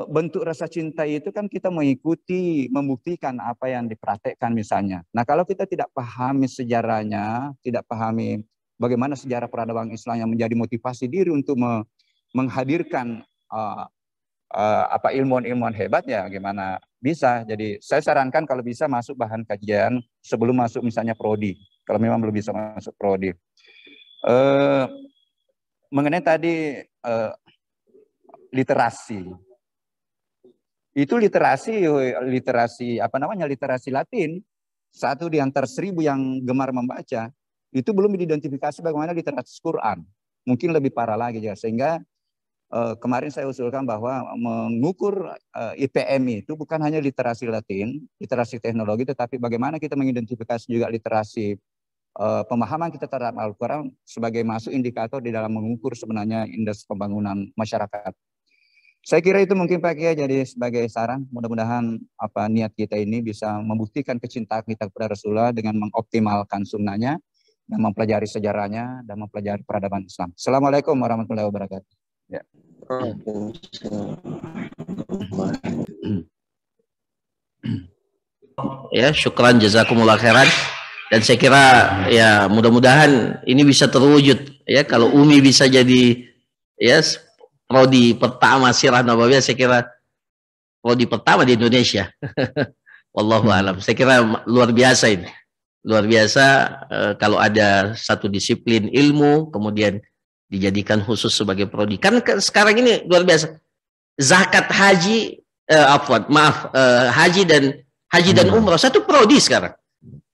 bentuk rasa cinta itu kan kita mengikuti, membuktikan apa yang dipraktekkan misalnya. Nah, kalau kita tidak pahami sejarahnya, tidak pahami bagaimana sejarah peradaban Islam yang menjadi motivasi diri untuk menghadirkan ilmuwan-ilmuwan hebat, ya gimana bisa. Jadi saya sarankan kalau bisa masuk bahan kajian sebelum masuk misalnya prodi. Kalau memang belum bisa masuk prodi. Mengenai tadi literasi. Itu literasi Latin, satu di antara 1000 yang gemar membaca, itu belum diidentifikasi bagaimana literasi Quran. Mungkin lebih parah lagi ya, sehingga kemarin saya usulkan bahwa mengukur IPM itu bukan hanya literasi Latin, literasi teknologi, tetapi bagaimana kita mengidentifikasi juga literasi pemahaman kita terhadap Al-Quran sebagai masuk indikator di dalam mengukur sebenarnya indeks pembangunan masyarakat. Saya kira itu mungkin Pak Kiai jadi sebagai saran. Mudah-mudahan niat kita ini bisa membuktikan kecintaan kita kepada Rasulullah dengan mengoptimalkan sunnahnya dan mempelajari sejarahnya dan mempelajari peradaban Islam. Assalamualaikum warahmatullahi wabarakatuh. Ya. Ya, syukran jazakumullah khairan. Dan saya kira ya mudah-mudahan ini bisa terwujud ya, kalau Umi bisa jadi ya prodi pertama sirah nabawiyah, saya kira prodi pertama di Indonesia. Wallahu alam. Saya kira luar biasa ini. Luar biasa kalau ada satu disiplin ilmu kemudian dijadikan khusus sebagai prodi. Kan sekarang ini luar biasa. Zakat haji haji dan umrah satu prodi sekarang.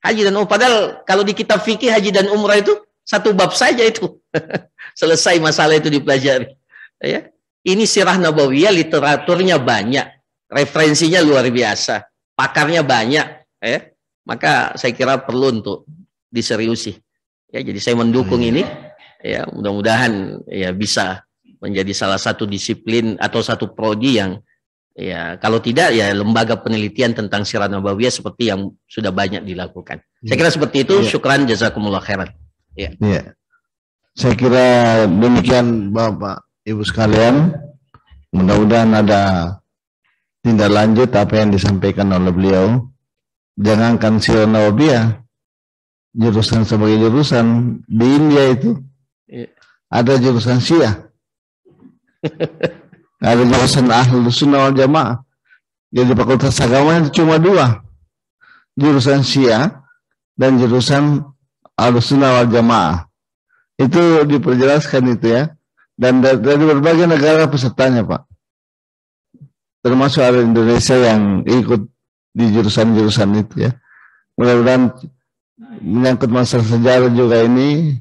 Haji dan umrah, padahal kalau di kitab fikih haji dan umrah itu satu bab saja itu. Selesai masalah itu dipelajari. Ya. Ini sirah nabawiyah, literaturnya banyak. referensinya luar biasa, pakarnya banyak, maka saya kira perlu untuk diseriusi. Ya, jadi saya mendukung ini. Ya, mudah-mudahan ya bisa menjadi salah satu disiplin atau satu prodi yang ya kalau tidak ya lembaga penelitian tentang sirah nabawiyah seperti yang sudah banyak dilakukan. Saya kira seperti itu. Syukran, jazakumullah khairan. Ya. Ya. Saya kira demikian Bapak Ibu sekalian. Mudah-mudahan ada tindak lanjut apa yang disampaikan oleh beliau. Jangankan sirah nabawiyah, jurusan sebagai jurusan di India itu ada jurusan Syiah. Ada jurusan Ahlus Sunnah wal Jamaah. Jadi fakultas agama cuma 2. Jurusan Syiah dan jurusan Ahlus Sunnah wal Jamaah. Itu diperjelaskan itu ya. Dan dari berbagai negara pesertanya, Pak. Termasuk ada Indonesia yang ikut di jurusan-jurusan itu ya. Mudah-mudahan menyangkut masalah sejarah juga ini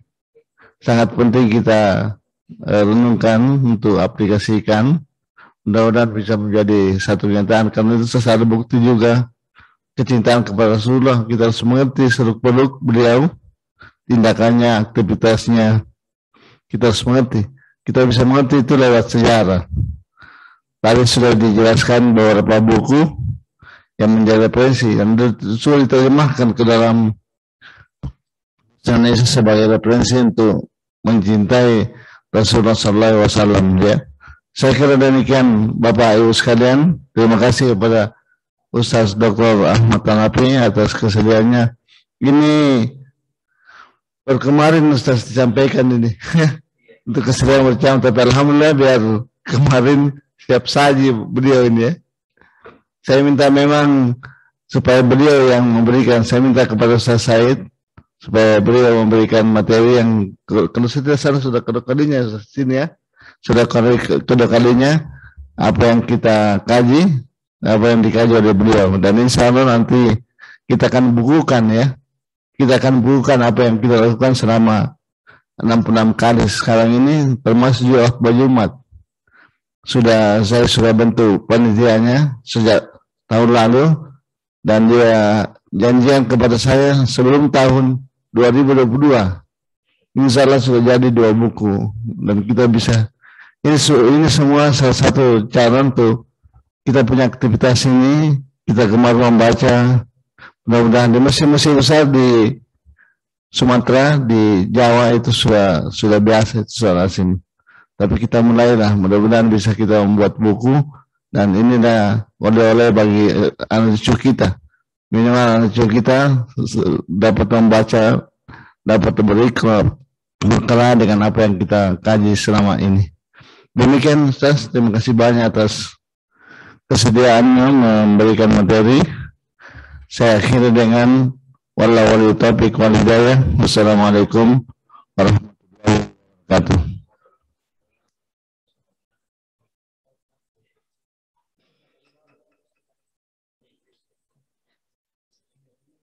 sangat penting kita renungkan untuk aplikasikan. Mudah-mudahan bisa menjadi satu kenyataan, karena itu sesuatu bukti juga kecintaan kepada Rasulullah. Kita harus mengerti seluk-beluk beliau, tindakannya, aktivitasnya. Kita harus mengerti. Kita bisa mengerti itu lewat sejarah. Tadi sudah dijelaskan beberapa buku yang menjadi referensi dan sudah diterjemahkan ke dalam Indonesia sebagai referensi untuk mencintai Rasulullah SAW ya. Saya kira demikian Bapak Ibu sekalian. Terima kasih kepada Ustaz Dr. Ahmad Tanapi atas kesediaannya. Ini kemarin Ustaz disampaikan ini untuk kesediaan bercam, tapi alhamdulillah biar kemarin siap saji beliau ini ya. Saya minta memang supaya beliau yang memberikan, saya minta kepada Ustaz Said supaya beliau memberikan materi yang kalau saya sana sudah kedua kalinya sini ya, sudah kedua kalinya apa yang kita kaji, apa yang dikaji oleh beliau, dan insya Allah nanti kita akan bukukan ya, kita akan bukukan apa yang kita lakukan selama 66 kali sekarang ini, termasuk juga khutbah Jumat. Saya sudah bentuk panitianya sejak tahun lalu, dan dia janjian kepada saya sebelum tahun 2022 insya Allah sudah jadi 2 buku, dan kita bisa ini semua salah satu cara untuk kita punya aktivitas ini. Kita gemar membaca, mudah-mudahan di mesin-mesin besar di Sumatera, di Jawa itu sudah biasa, itu sudah lazim. Tapi kita mulailah, mudah-mudahan bisa kita membuat buku, dan ini dah oleh-oleh bagi anak cucu kita. Minimal anak cucu kita dapat membaca, dapat berikrar dengan apa yang kita kaji selama ini. Demikian Ustaz, terima kasih banyak atas kesediaannya memberikan materi. Saya akhiri dengan wallahu wali taufiq wal hidayah. Wassalamualaikum warahmatullahi wabarakatuh.